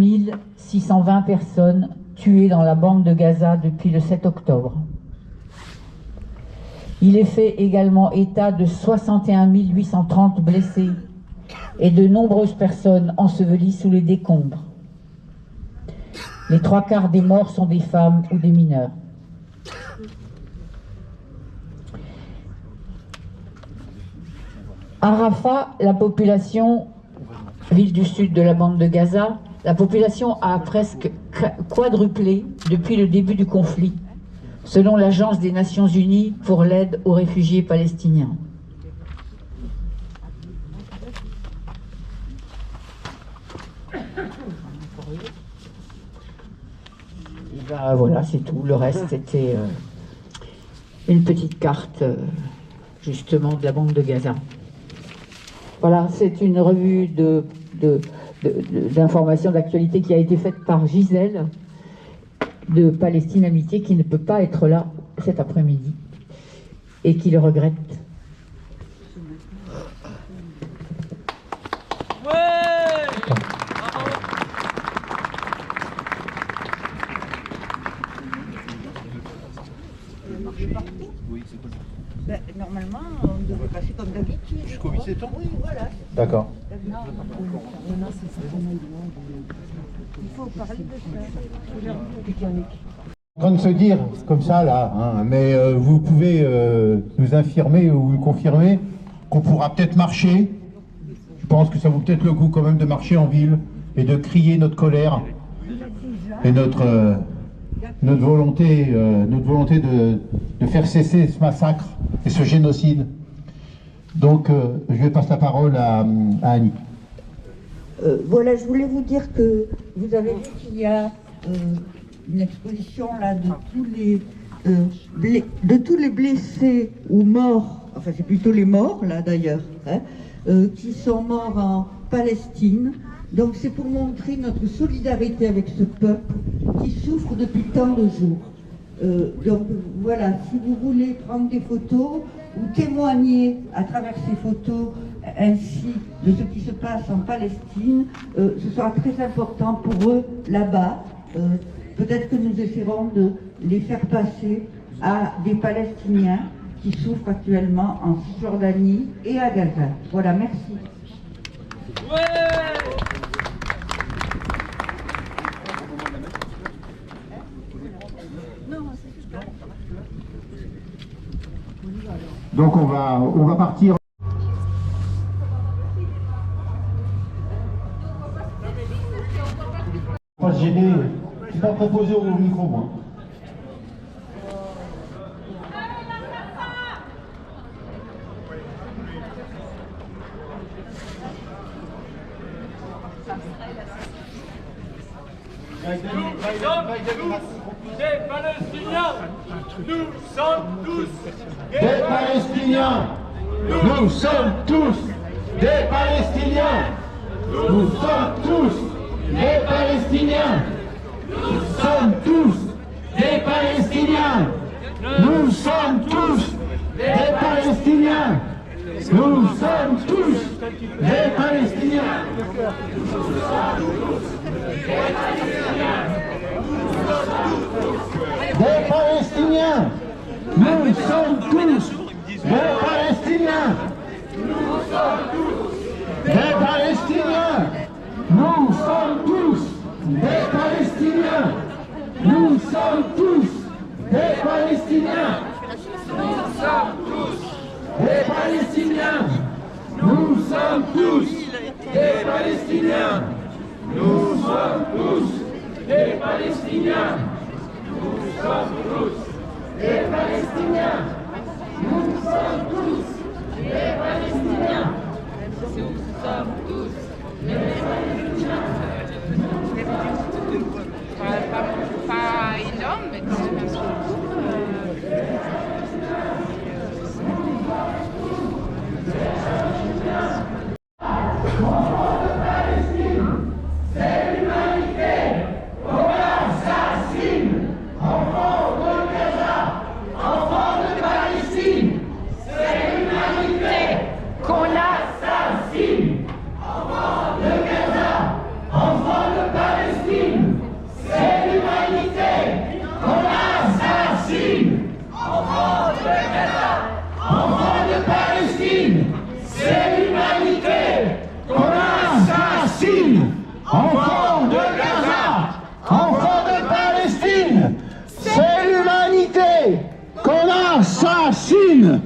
620 personnes tuées dans la bande de Gaza depuis le 7 octobre. Il est fait également état de 61 830 blessés et de nombreuses personnes ensevelies sous les décombres. Les 3/4 des morts sont des femmes ou des mineurs. À Rafah, la population, ville du sud de la bande de Gaza, la population a presque quadruplé depuis le début du conflit, selon l'Agence des Nations Unies pour l'aide aux réfugiés palestiniens. Et ben, voilà, c'est tout. Le reste, c'était une petite carte, justement, de la bande de Gaza. Voilà, c'est une revue d'informations d'actualité qui a été faite par Gisèle de Palestine Amitié, qui ne peut pas être là cet après-midi et qui le regrette. Ben, normalement, on devrait passer comme d'habitude. Jusqu'au 8 septembre, oui. Voilà. D'accord. Il faut parler de ça. En train de se dire comme ça là, hein, mais vous pouvez nous infirmer ou confirmer qu'on pourra peut-être marcher. Je pense que ça vaut peut-être le coup quand même de marcher en ville et de crier notre colère et notre volonté de faire cesser ce massacre et ce génocide. Donc je vais passer la parole à Annie. Voilà, je voulais vous dire que vous avez vu qu'il y a une exposition là de tous les blessés ou morts, enfin c'est plutôt les morts là d'ailleurs, hein, qui sont morts en Palestine. Donc c'est pour montrer notre solidarité avec ce peuple qui souffre depuis tant de jours. Donc voilà, si vous voulez prendre des photos ou témoigner à travers ces photos ainsi de ce qui se passe en Palestine, ce sera très important pour eux là-bas. Peut-être que nous essaierons de les faire passer à des Palestiniens qui souffrent actuellement en Cisjordanie et à Gaza. Voilà, merci. Donc on va partir. Pas se gêner, c'est pas proposé au micro moi. Des Palestiniens, nous sommes tous des Palestiniens, nous sommes tous des Palestiniens, nous sommes tous des Palestiniens, nous sommes tous des Palestiniens, nous sommes tous des Palestiniens, nous sommes tous des Palestiniens. Des Palestiniens, nous sommes tous des Palestiniens, nous sommes tous des Palestiniens, nous sommes tous des Palestiniens, nous sommes tous des Palestiniens, nous sommes tous des Palestiniens, nous sommes tous des Palestiniens, nous sommes tous des Palestiniens. Nous sommes tous des Palestiniens. Nous sommes tous des Palestiniens. Nous sommes tous des Palestiniens. Pas énorme, mais quand même un petit peu. Enfants de Gaza, enfants de Palestine, c'est l'humanité qu'on assassine.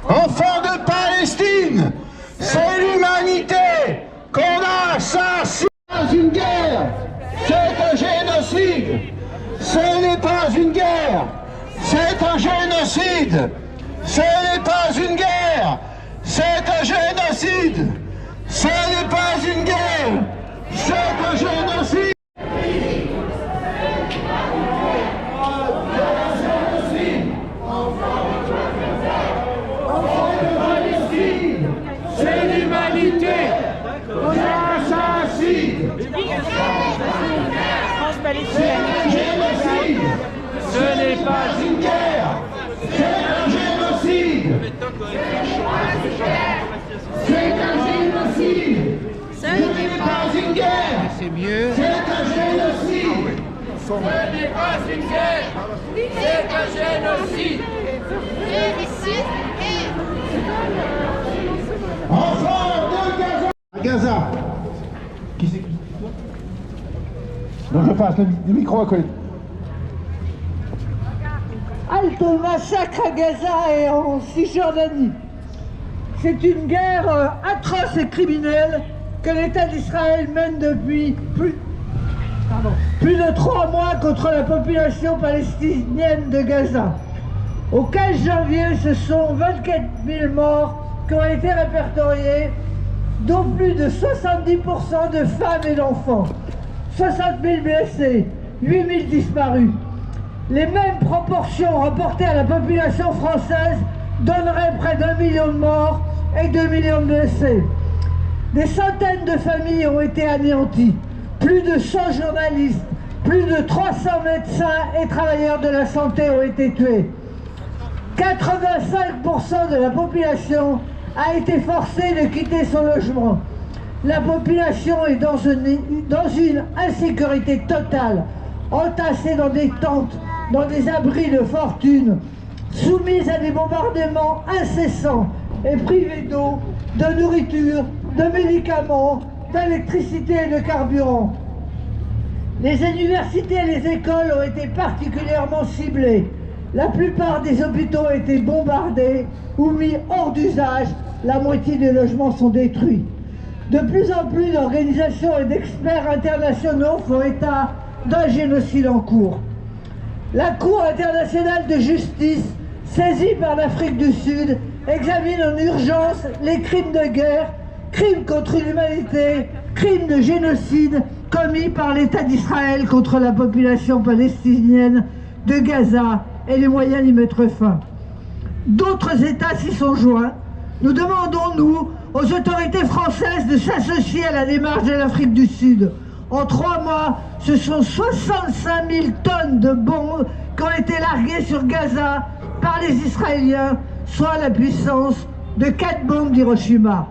Enfants de Palestine, c'est l'humanité qu'on assassine. C'est une guerre, c'est un génocide. Ce n'est pas une guerre, c'est un génocide. Ce n'est pas une guerre, c'est un génocide. Ce n'est pas une guerre, c'est un génocide. C'est l'humanité qu'on assassine. C'est un génocide. Ce n'est pas une guerre, c'est un génocide. C'est un génocide. Ce n'est pas une guerre. C'est mieux. C'est un génocide. Ce n'est pas une guerre. C'est un génocide. Enfants de Gaza. À Gaza. Qui c'est qui? Donc je passe le micro à côté. Halte au massacre à Gaza et en Cisjordanie. C'est une guerre atroce et criminelle que l'État d'Israël mène depuis plus de 3 mois contre la population palestinienne de Gaza. Au 15 janvier, ce sont 24 000 morts qui ont été répertoriés, dont plus de 70% de femmes et d'enfants, 60 000 blessés, 8 000 disparus. Les mêmes proportions rapportées à la population française donneraient près d'1 million de morts et 2 millions de blessés. Des centaines de familles ont été anéanties, plus de 100 journalistes, plus de 300 médecins et travailleurs de la santé ont été tués. 85% de la population a été forcée de quitter son logement. La population est dans une insécurité totale, entassée dans des tentes, dans des abris de fortune, soumise à des bombardements incessants et privée d'eau, de nourriture, de médicaments, d'électricité et de carburant. Les universités et les écoles ont été particulièrement ciblées. La plupart des hôpitaux ont été bombardés ou mis hors d'usage. La moitié des logements sont détruits. De plus en plus d'organisations et d'experts internationaux font état d'un génocide en cours. La Cour internationale de justice, saisie par l'Afrique du Sud, examine en urgence les crimes de guerre, crimes contre l'humanité, crimes de génocide commis par l'État d'Israël contre la population palestinienne de Gaza et les moyens d'y mettre fin. D'autres États s'y sont joints. Nous demandons, nous, aux autorités françaises de s'associer à la démarche de l'Afrique du Sud. En 3 mois, ce sont 65 000 tonnes de bombes qui ont été larguées sur Gaza par les Israéliens, soit la puissance de 4 bombes d'Hiroshima.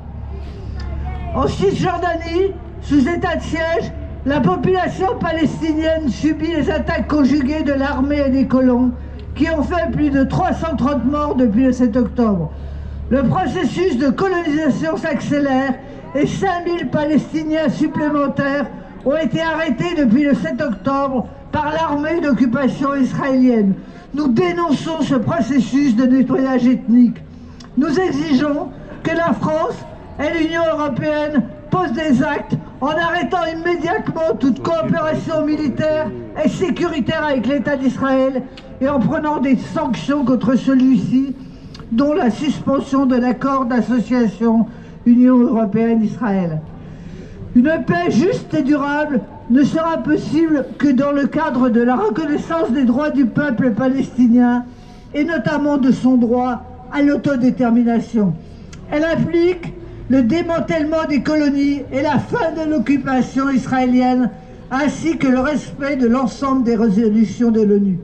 En Cisjordanie, sous état de siège, la population palestinienne subit les attaques conjuguées de l'armée et des colons qui ont fait plus de 330 morts depuis le 7 octobre. Le processus de colonisation s'accélère et 5000 Palestiniens supplémentaires ont été arrêtés depuis le 7 octobre par l'armée d'occupation israélienne. Nous dénonçons ce processus de nettoyage ethnique. Nous exigeons que la France et l'Union européenne posent des actes en arrêtant immédiatement toute coopération militaire et sécuritaire avec l'État d'Israël et en prenant des sanctions contre celui-ci, dont la suspension de l'accord d'association Union européenne-Israël. Une paix juste et durable ne sera possible que dans le cadre de la reconnaissance des droits du peuple palestinien et notamment de son droit à l'autodétermination. Elle implique le démantèlement des colonies et la fin de l'occupation israélienne, ainsi que le respect de l'ensemble des résolutions de l'ONU.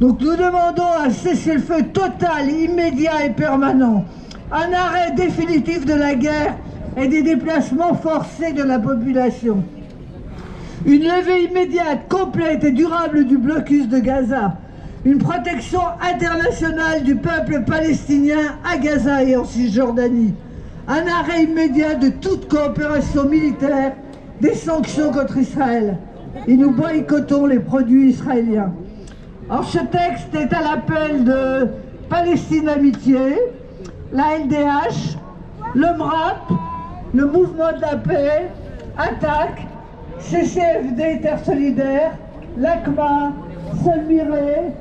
Donc nous demandons un cessez-le-feu total, immédiat et permanent, un arrêt définitif de la guerre et des déplacements forcés de la population, une levée immédiate, complète et durable du blocus de Gaza, une protection internationale du peuple palestinien à Gaza et en Cisjordanie, un arrêt immédiat de toute coopération militaire, des sanctions contre Israël. Et nous boycottons les produits israéliens. Alors ce texte est à l'appel de Palestine Amitié, la LDH, le MRAP, le Mouvement de la Paix, Attaque, CCFD Terre Solidaire, l'ACMA, Solmiré,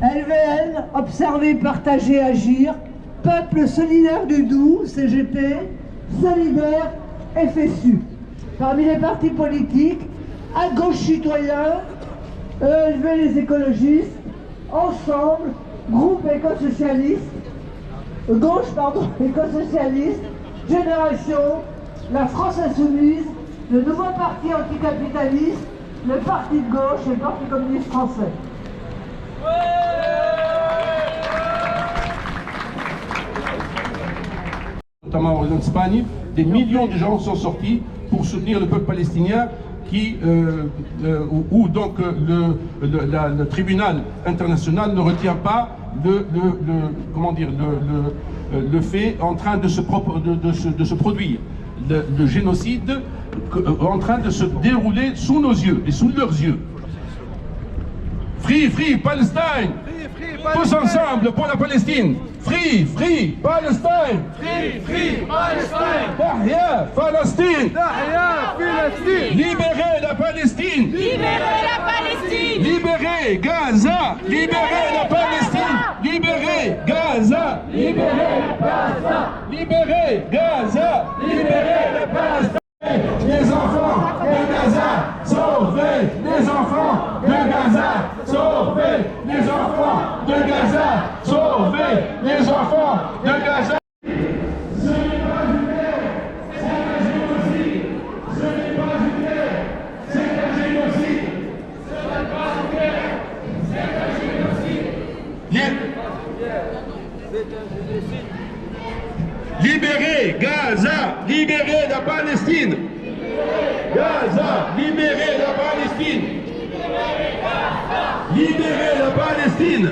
LVN, Observer, Partager, Agir, Peuple Solidaire du Doubs, CGT, Solidaire, FSU. Parmi les partis politiques, à gauche citoyen, ELV les écologistes, Ensemble, Groupe éco-socialiste, éco-socialiste, Génération, la France Insoumise, le nouveau parti anticapitaliste, le parti de gauche et le Parti communiste français. Notamment en Espagne, des millions de gens sont sortis pour soutenir le peuple palestinien où donc le tribunal international ne retient pas le fait en train de se produire, le génocide en train de se dérouler sous nos yeux et sous leurs yeux. Free, free Palestine! Tous ensemble pour la Palestine! Free, free Palestine! Free, free Palestine! Tahia Palestine! Tahia Palestine! Libérez la Palestine! Libérez la Palestine! Libérez Gaza! Libérez la Palestine! Libérez Gaza! Libérez Gaza! Libérez Gaza! Libérez la Palestine! Les enfants de Gaza, sauvez les enfants de Gaza, sauvez les enfants de Gaza, sauvez les enfants de Gaza. Ce n'est pas une guerre, c'est un génocide. Ce n'est pas une guerre, c'est un génocide. Ce n'est pas une guerre, c'est un génocide. Libérez Gaza, libérez la Palestine. Gaza, libérez la Palestine. Libérez la Palestine.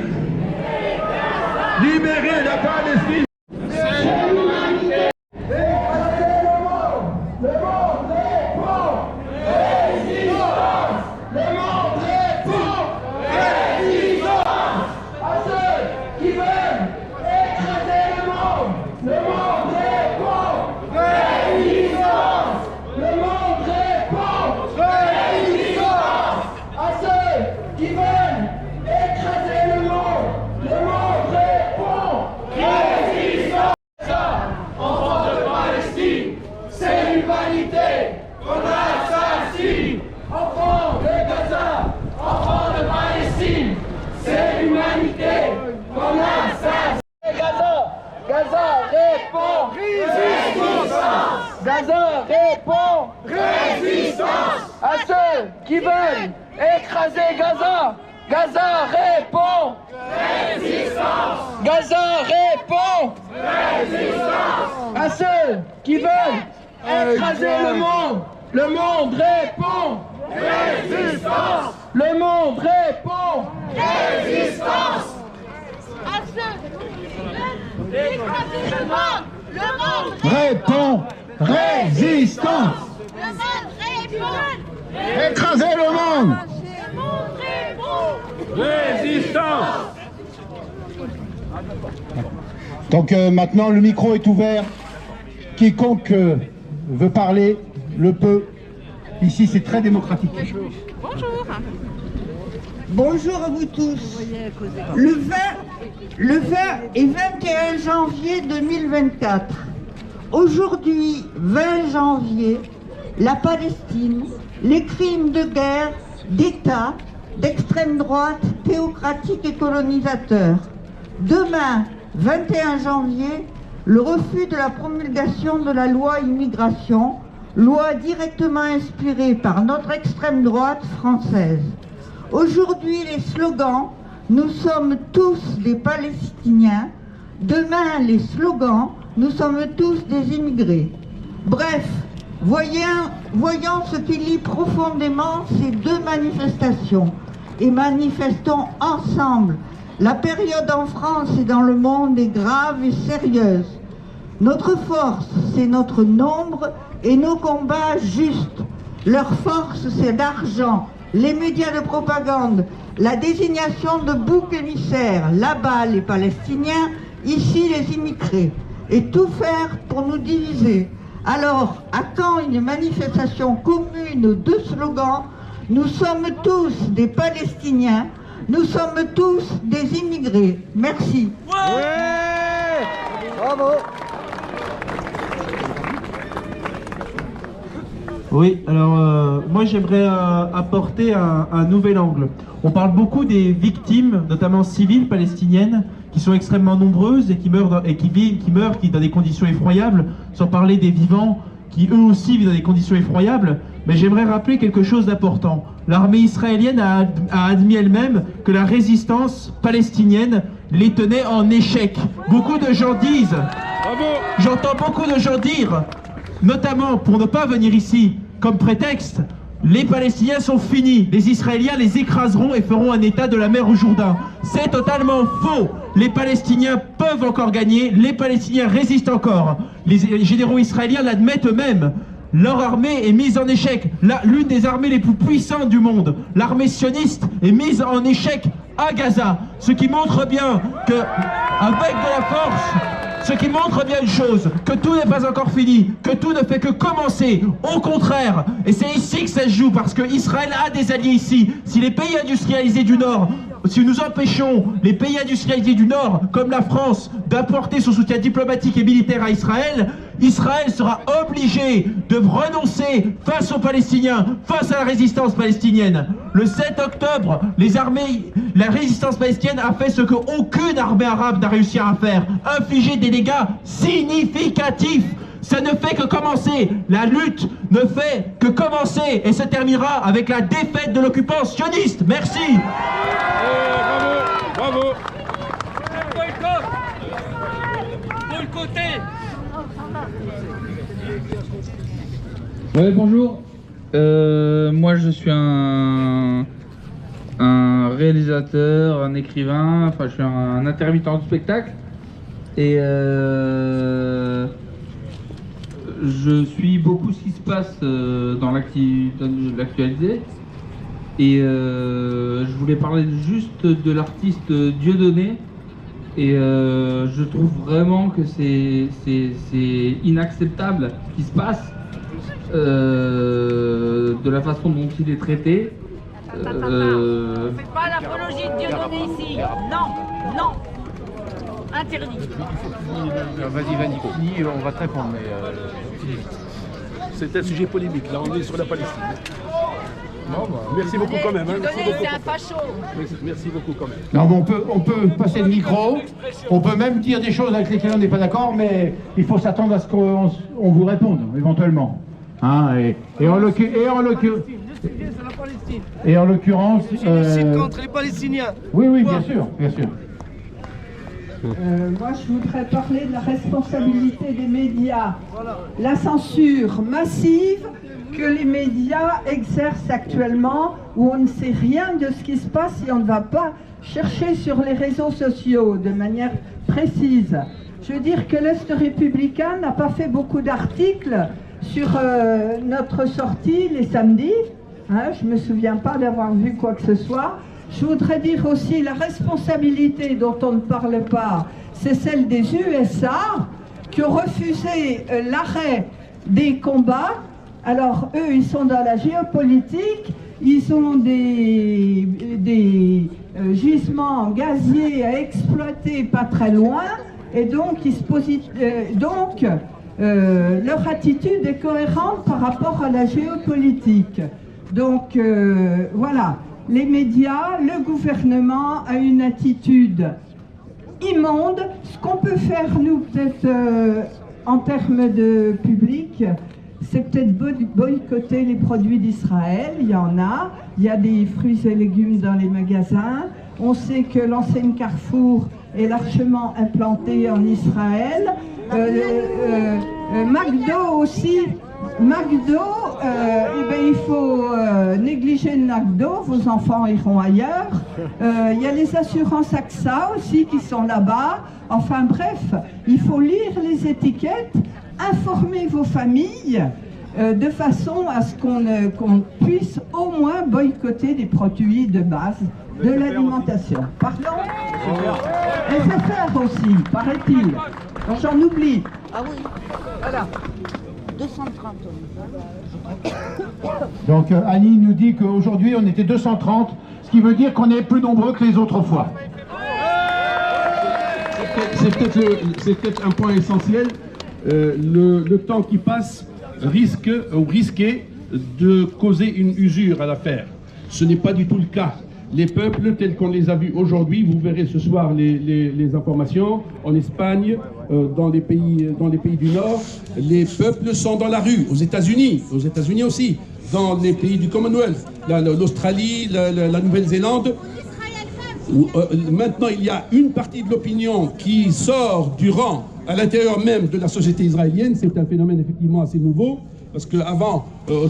Libérez la Palestine. C'est l'humanité. Écrasez le monde. Le monde répond. Résistance. Le monde répond. Résistance. À ceux qui veulent écraser le monde. Le monde répond. Résistance. Le monde répond. Résistance. À ceux qui veulent écraser le monde. Le monde répond. Résistance. Enfants de Palestine, c'est l'humanité qu'on assassine. Enfants de Gaza, enfants de Palestine, c'est l'humanité qu'on assassine. Gaza répond. Résistance. Gaza répond. Résistance. À ceux qui veulent écraser Gaza. Gaza répond. Résistance. Gaza répond. Résistance. À ceux qui veulent écraser le monde. Le monde répond. Résistance. Le monde répond. Résistance. À ceux qui veulent écraser le monde. Le monde Répond. Résistance. Le monde répond. Écrasez le monde. Le monde répond. Résistance. Donc maintenant le micro est ouvert. Quiconque veut parler le peut. Ici c'est très démocratique. Bonjour. Bonjour à vous tous. Le 20 et 21 janvier 2024. Aujourd'hui, 20 janvier, la Palestine, les crimes de guerre, d'État, d'extrême droite, théocratique et colonisateur. Demain, 21 janvier, le refus de la promulgation de la loi immigration, loi directement inspirée par notre extrême droite française. Aujourd'hui, les slogans « Nous sommes tous des Palestiniens », demain, les slogans « Nous sommes tous des immigrés ». Bref, voyons ce qui lie profondément ces deux manifestations et manifestons ensemble. La période en France et dans le monde est grave et sérieuse. Notre force, c'est notre nombre et nos combats justes. Leur force, c'est l'argent, les médias de propagande, la désignation de boucs émissaires, là-bas les Palestiniens, ici les immigrés, et tout faire pour nous diviser. Alors, à quand une manifestation commune de slogans? Nous sommes tous des Palestiniens, nous sommes tous des immigrés. Merci. Ouais, bravo. Oui, alors moi j'aimerais apporter un nouvel angle. On parle beaucoup des victimes, notamment civiles palestiniennes, qui sont extrêmement nombreuses et qui meurent dans des conditions effroyables, sans parler des vivants qui eux aussi vivent dans des conditions effroyables. Mais j'aimerais rappeler quelque chose d'important. L'armée israélienne a admis elle-même que la résistance palestinienne les tenait en échec. Beaucoup de gens disent, j'entends beaucoup de gens dire, notamment pour ne pas venir ici comme prétexte, les Palestiniens sont finis, les Israéliens les écraseront et feront un état de la mer au Jourdain. C'est totalement faux. Les Palestiniens peuvent encore gagner, les Palestiniens résistent encore. Les généraux israéliens l'admettent eux-mêmes. Leur armée est mise en échec. L'une des armées les plus puissantes du monde, l'armée sioniste, est mise en échec à Gaza. Ce qui montre bien que, avec de la force, ce qui montre bien une chose, que tout n'est pas encore fini, que tout ne fait que commencer, au contraire. Et c'est ici que ça se joue, parce que Israël a des alliés ici. Si les pays industrialisés du Nord, si nous empêchons les pays industrialisés du Nord, comme la France, d'apporter son soutien diplomatique et militaire à Israël, Israël sera obligé de renoncer face aux Palestiniens, face à la résistance palestinienne. Le 7 octobre, la résistance palestinienne a fait ce qu'aucune armée arabe n'a réussi à faire, infliger des dégâts significatifs. Ça ne fait que commencer. La lutte ne fait que commencer et se terminera avec la défaite de l'occupant sioniste. Merci. Bravo, bravo. Ouais, bonjour. Moi, je suis un réalisateur, un écrivain, enfin, je suis un intermittent du spectacle. Et je suis beaucoup ce qui se passe dans l'actualité. Et je voulais parler juste de l'artiste Dieudonné. Et je trouve vraiment que c'est inacceptable ce qui se passe, de la façon dont il est traité. On ne fait pas l'apologie de Dieudonné ici. Non, non. Interdit. Vas-y, fini, on va te répondre, mais c'est un sujet polémique, là on est sur la Palestine. Bon, bah, merci beaucoup quand même. C'est un facho. Merci beaucoup quand même. Non, bon, on peut passer le micro, on peut même dire des choses avec lesquelles on n'est pas d'accord, mais il faut s'attendre à ce qu'on vous réponde, éventuellement. Hein, et en l'occurrence... génocide contre les Palestiniens. Oui, bien sûr, bien sûr. Moi, je voudrais parler de la responsabilité des médias. La censure massive que les médias exercent actuellement, où on ne sait rien de ce qui se passe et on ne va pas chercher sur les réseaux sociaux de manière précise. Je veux dire que l'Est républicain n'a pas fait beaucoup d'articles sur notre sortie les samedis. Hein, je ne me souviens pas d'avoir vu quoi que ce soit. Je voudrais dire aussi la responsabilité dont on ne parle pas, c'est celle des USA qui ont refusé l'arrêt des combats. Alors eux, ils sont dans la géopolitique, ils ont des gisements gaziers à exploiter pas très loin, et donc, leur attitude est cohérente par rapport à la géopolitique. Donc voilà. Les médias, le gouvernement a une attitude immonde. Ce qu'on peut faire, nous, peut-être en termes de public, c'est peut-être boycotter les produits d'Israël. Il y en a. Il y a des fruits et légumes dans les magasins. On sait que l'enseigne Carrefour est largement implantée en Israël. McDo aussi McDo, il faut négliger le McDo, vos enfants iront ailleurs. Il y a les assurances AXA aussi qui sont là-bas. Enfin bref, il faut lire les étiquettes, informer vos familles de façon à ce qu'on puisse au moins boycotter les produits de base de l'alimentation. Pardon ? SFR aussi, paraît-il. Donc j'en oublie. Ah oui, voilà. 230. Donc Annie nous dit qu'aujourd'hui on était 230, ce qui veut dire qu'on est plus nombreux que les autres fois. C'est peut-être un point essentiel. Le temps qui passe risquait de causer une usure à l'affaire. Ce n'est pas du tout le cas. Les peuples tels qu'on les a vus aujourd'hui, vous verrez ce soir les informations, en Espagne, dans les pays du Nord, les peuples sont dans la rue, aux États-Unis aussi, dans les pays du Commonwealth, l'Australie, la Nouvelle-Zélande. Maintenant, il y a une partie de l'opinion qui sort du rang à l'intérieur même de la société israélienne. C'est un phénomène effectivement assez nouveau, parce qu'avant,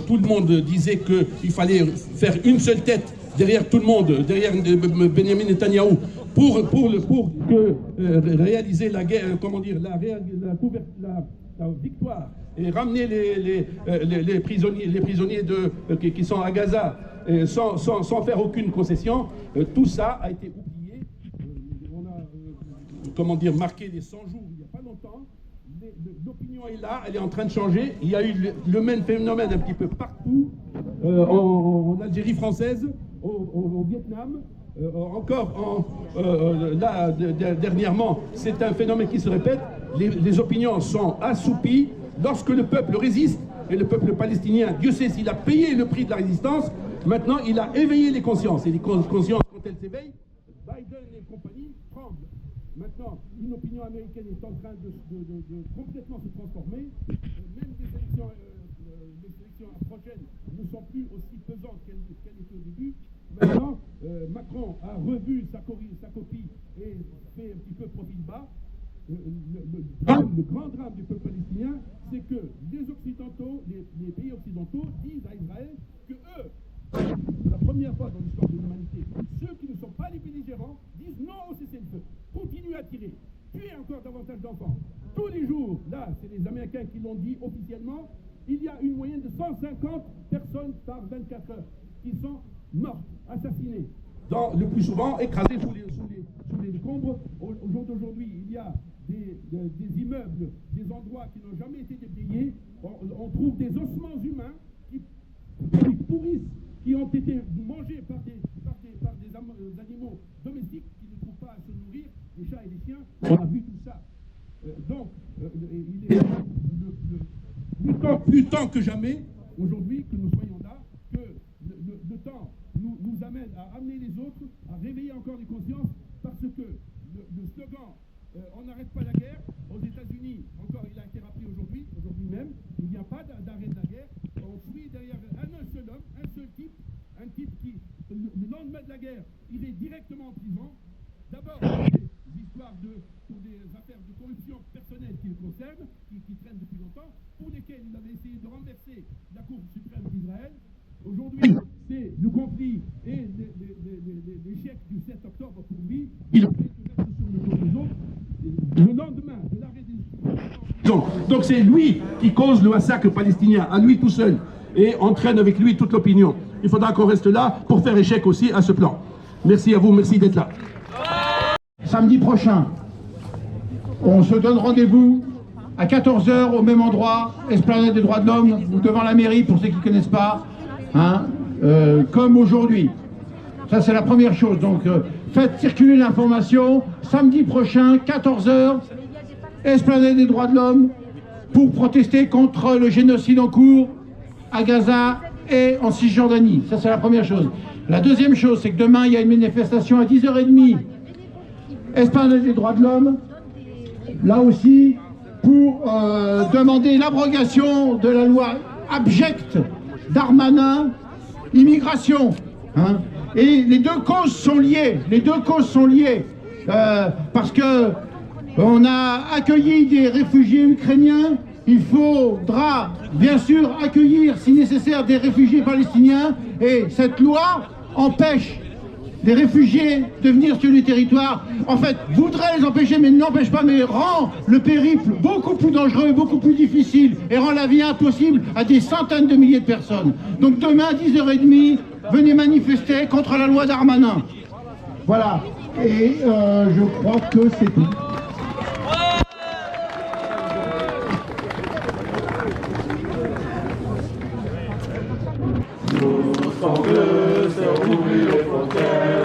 tout le monde disait qu'il fallait faire une seule tête derrière tout le monde, derrière Benjamin Netanyahou, pour réaliser la guerre, comment dire, la victoire et ramener les prisonniers qui sont à Gaza sans faire aucune concession. Tout ça a été oublié. On a marqué les 100 jours il n'y a pas longtemps. L'opinion est là, elle est en train de changer. Il y a eu le même phénomène un petit peu partout, en Algérie française, au Vietnam, là, dernièrement, c'est un phénomène qui se répète. Les opinions sont assoupies lorsque le peuple résiste, et le peuple palestinien, Dieu sait s'il a payé le prix de la résistance. Maintenant, il a éveillé les consciences, et les consciences, quand elles s'éveillent, Biden et compagnie tremblent. Maintenant, une opinion américaine est en train de complètement se transformer. Même les élections prochaines ne sont plus aussi pesantes qu'elles étaient au début. Maintenant, Macron a revu sa copie et fait un petit peu profil bas. Le grand drame du peuple palestinien, c'est que les Occidentaux, les pays occidentaux disent à Israël que eux, pour la première fois dans l'histoire de l'humanité, ceux qui ne sont pas les belligérants disent non au cessez-le-feu, continuez à tirer, tuez encore davantage d'enfants. Tous les jours, là, c'est les Américains qui l'ont dit officiellement, il y a une moyenne de 150 personnes par 24 heures qui sont mortes, assassinées, le plus souvent écrasées sous les décombres. Au jour d'aujourd'hui, il y a des immeubles, des endroits qui n'ont jamais été déblayés. On trouve des ossements humains qui pourrissent, qui ont été mangés par des animaux domestiques qui ne trouvent pas à se nourrir, les chats et les chiens. On a vu tout ça. Donc, il est plus temps que jamais, aujourd'hui, que nous soyons là, que le temps nous amène à amener les autres, à réveiller encore les consciences, parce que le slogan on n'arrête pas la guerre, aux États-Unis, encore il a été rappelé aujourd'hui même, il n'y a pas d'arrêt de la guerre. On suit derrière un seul homme, un seul type, un type qui, le lendemain de la guerre, il est directement en prison. D'abord, des histoires pour des affaires de corruption personnelle qui le concernent, qui traînent depuis longtemps, pour lesquelles il avait essayé de renverser la Cour suprême d'Israël. Aujourd'hui, c'est le conflit et l'échec du 7 octobre pour lui. Il a fait se mettre sur le dos des autres. Le lendemain de l'arrêt des... Donc c'est lui qui cause le massacre palestinien, à lui tout seul, et entraîne avec lui toute l'opinion. Il faudra qu'on reste là pour faire échec aussi à ce plan. Merci à vous, merci d'être là. Samedi prochain, on se donne rendez-vous à 14h au même endroit, Esplanade des droits de l'homme, ou devant la mairie pour ceux qui ne connaissent pas, comme aujourd'hui. Ça c'est la première chose, donc faites circuler l'information, samedi prochain, 14h, Esplanade des droits de l'homme, pour protester contre le génocide en cours à Gaza et en Cisjordanie. Ça c'est la première chose. La deuxième chose, c'est que demain il y a une manifestation à 10h30, Esplanade des droits de l'homme, là aussi, pour demander l'abrogation de la loi abjecte Darmanin, immigration. Et les deux causes sont liées, parce que on a accueilli des réfugiés ukrainiens il faudra bien sûr accueillir si nécessaire des réfugiés palestiniens et cette loi empêche des réfugiés de venir sur le territoire, en fait, voudrait les empêcher, mais n'empêche pas, mais rend le périple beaucoup plus dangereux, beaucoup plus difficile, et rend la vie impossible à des centaines de milliers de personnes. Donc demain, 10h30, venez manifester contre la loi Darmanin. Voilà, et je crois que c'est tout. Ce qu'on veut, c'est ouvrir les frontières.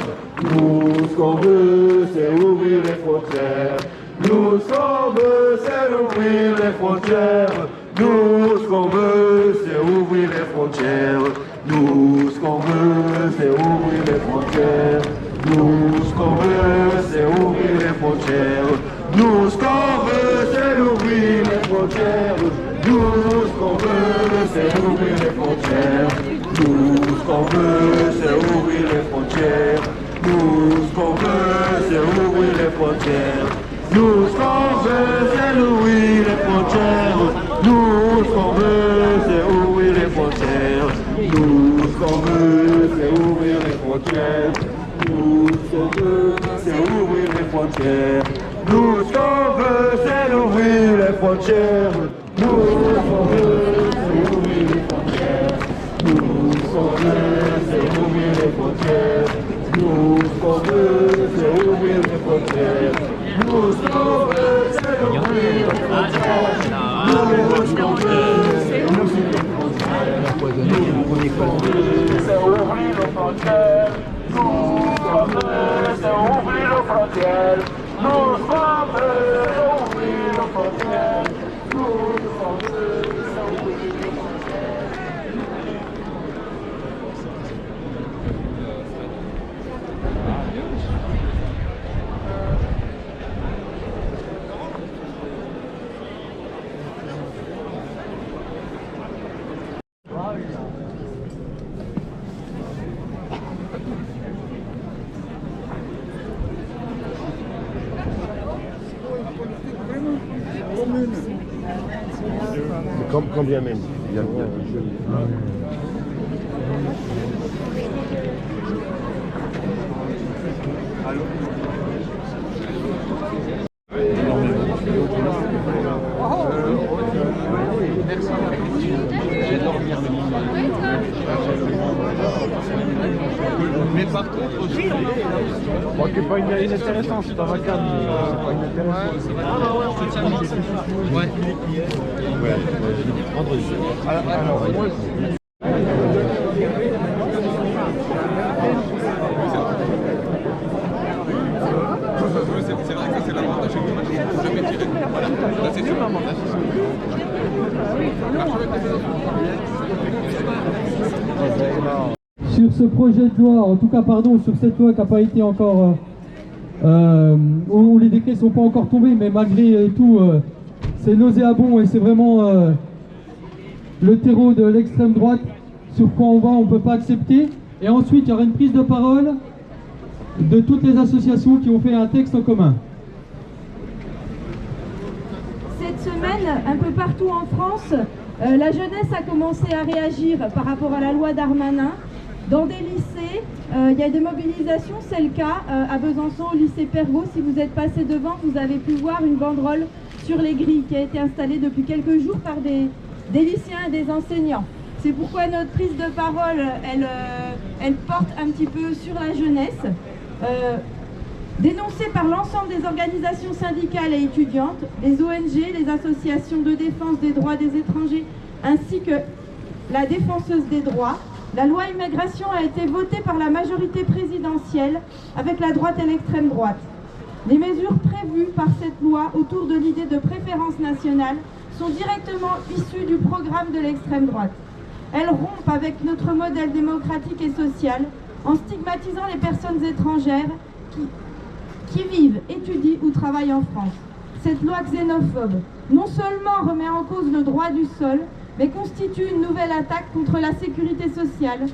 Nous, ce qu'on veut, c'est ouvrir les frontières. Nous, ce qu'on veut, c'est ouvrir les frontières. Nous, ce qu'on veut, c'est ouvrir les frontières. Nous, ce qu'on veut, c'est ouvrir les frontières. Nous, ce qu'on veut, c'est ouvrir les frontières. Nous, ce qu'on veut, c'est ouvrir les frontières. Nous, ce qu'on veut, c'est ouvrir les frontières. Nous, ce qu'on veut, c'est ouvrir les frontières. Nous, ce qu'on veut, c'est ouvrir les frontières. Nous, ce qu'on veut, c'est ouvrir les frontières. Nous, ce qu'on veut, c'est ouvrir les frontières. Nous, ce qu'on veut, c'est ouvrir les frontières. Nous, ce qu'on veut, c'est ouvrir les frontières. Nous, ce qu'on veut, c'est ouvrir les frontières. Nous, ce qu'on veut, c'est ouvrir les frontières. Nous, ce qu'on veut, c'est ouvrir les frontières. Nous, ce qu'on veut, c'est ouvrir les frontières. Nous, ce qu'on veut, c'est ouvrir les frontières. Nous, ce qu'on veut, c'est ouvrir les frontières. Nous, ce qu'on veut, c'est ouvrir les frontières. Nous, ce qu'on veut, c'est ouvrir les frontières. Nous, ce qu'on veut, c'est ouvrir les frontières. Nous, ce qu'on veut, c'est ouvrir les frontières. Quand bien même. Il y a Mais par contre, aussi, bon, c'est pas inintéressant, c'est dans ma carte, c'est pas inintéressant. Je te tiens le ouais. Alors, moi, c'est vrai que c'est l'avantage que moi, je ne jamais tiré. Voilà, là c'est sûr. Sur ce projet de loi, en tout cas pardon, sur cette loi qui n'a pas été encore, où les décrets ne sont pas encore tombés, mais malgré tout, c'est nauséabond et c'est vraiment le terreau de l'extrême droite sur quoi on ne peut pas accepter. Et ensuite, il y aura une prise de parole de toutes les associations qui ont fait un texte en commun. Cette semaine, un peu partout en France, la jeunesse a commencé à réagir par rapport à la loi Darmanin. Dans des lycées, il y a des mobilisations, c'est le cas à Besançon, au lycée Pergaud. Si vous êtes passé devant, vous avez pu voir une banderole sur les grilles qui a été installée depuis quelques jours par des lycéens et des enseignants. C'est pourquoi notre prise de parole, elle porte un petit peu sur la jeunesse. Dénoncée par l'ensemble des organisations syndicales et étudiantes, les ONG, les associations de défense des droits des étrangers, ainsi que la défenseuse des droits, la loi immigration a été votée par la majorité présidentielle avec la droite et l'extrême droite. Les mesures prévues par cette loi autour de l'idée de préférence nationale sont directement issues du programme de l'extrême droite. Elles rompent avec notre modèle démocratique et social en stigmatisant les personnes étrangères qui vivent, étudient ou travaillent en France. Cette loi xénophobe non seulement remet en cause le droit du sol, mais constitue une nouvelle attaque contre la sécurité sociale,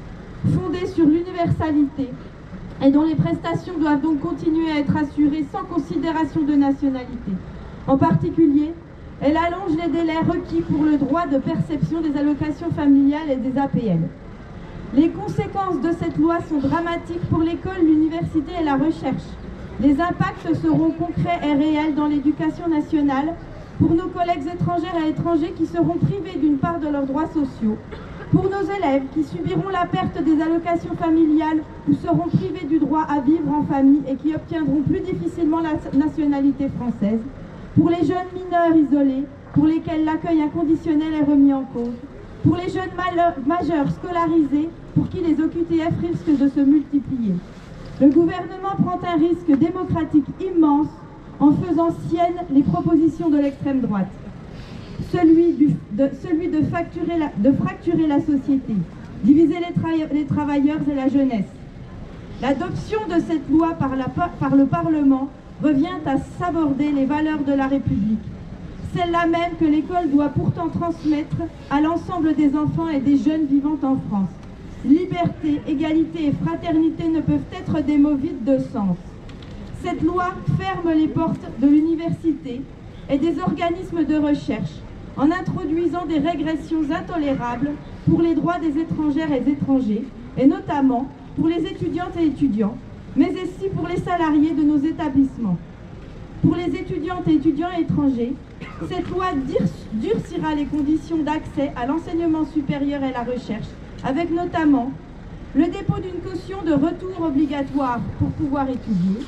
fondée sur l'universalité, et dont les prestations doivent donc continuer à être assurées sans considération de nationalité. En particulier, Elle allonge les délais requis pour le droit de perception des allocations familiales et des APL. Les conséquences de cette loi sont dramatiques pour l'école, l'université et la recherche. Les impacts seront concrets et réels dans l'éducation nationale pour nos collègues étrangères et étrangers qui seront privés d'une part de leurs droits sociaux, pour nos élèves qui subiront la perte des allocations familiales ou seront privés du droit à vivre en famille et qui obtiendront plus difficilement la nationalité française, pour les jeunes mineurs isolés pour lesquels l'accueil inconditionnel est remis en cause, pour les jeunes majeurs scolarisés pour qui les OQTF risquent de se multiplier. Le gouvernement prend un risque démocratique immense en faisant siennes les propositions de l'extrême droite. Celui de fracturer la société, diviser les travailleurs et la jeunesse. L'adoption de cette loi par le Parlement revient à saborder les valeurs de la République, celles-là même que l'école doit pourtant transmettre à l'ensemble des enfants et des jeunes vivant en France. Liberté, égalité et fraternité ne peuvent être des mots vides de sens. Cette loi ferme les portes de l'université et des organismes de recherche en introduisant des régressions intolérables pour les droits des étrangères et étrangers, et notamment pour les étudiantes et étudiants, mais aussi pour les salariés de nos établissements. Pour les étudiantes et étudiants étrangers, cette loi durcira les conditions d'accès à l'enseignement supérieur et la recherche, avec notamment le dépôt d'une caution de retour obligatoire pour pouvoir étudier,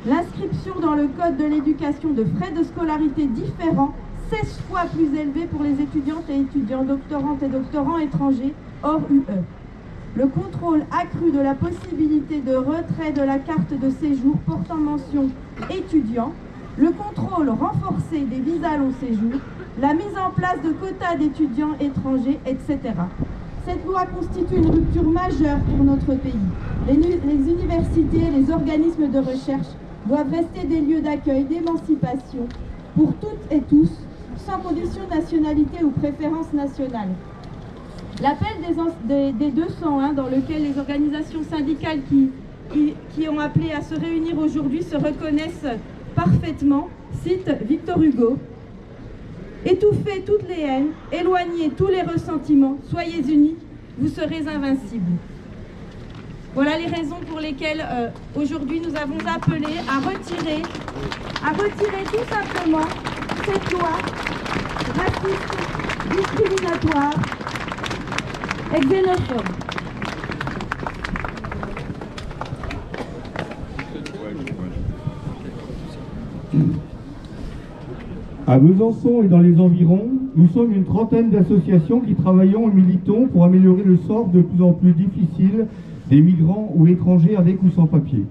l'inscription dans le Code de l'éducation de frais de scolarité différents, 16 fois plus élevés pour les étudiantes et étudiants, doctorantes et doctorants étrangers hors UE. Le contrôle accru de la possibilité de retrait de la carte de séjour portant mention étudiant, le contrôle renforcé des visas long séjour, la mise en place de quotas d'étudiants étrangers, etc. Cette loi constitue une rupture majeure pour notre pays. Les universités et les organismes de recherche doivent rester des lieux d'accueil, d'émancipation pour toutes et tous, sans condition de nationalité ou préférence nationale. L'appel des 201 dans lequel les organisations syndicales qui ont appelé à se réunir aujourd'hui se reconnaissent parfaitement, cite Victor Hugo. Étouffez toutes les haines, éloignez tous les ressentiments, soyez unis, vous serez invincibles. Voilà les raisons pour lesquelles aujourd'hui nous avons appelé à retirer tout simplement cette loi raciste, discriminatoire et xénophobe. À Besançon et dans les environs, nous sommes une trentaine d'associations qui travaillons et militons pour améliorer le sort de plus en plus difficile des migrants ou étrangers avec ou sans papier.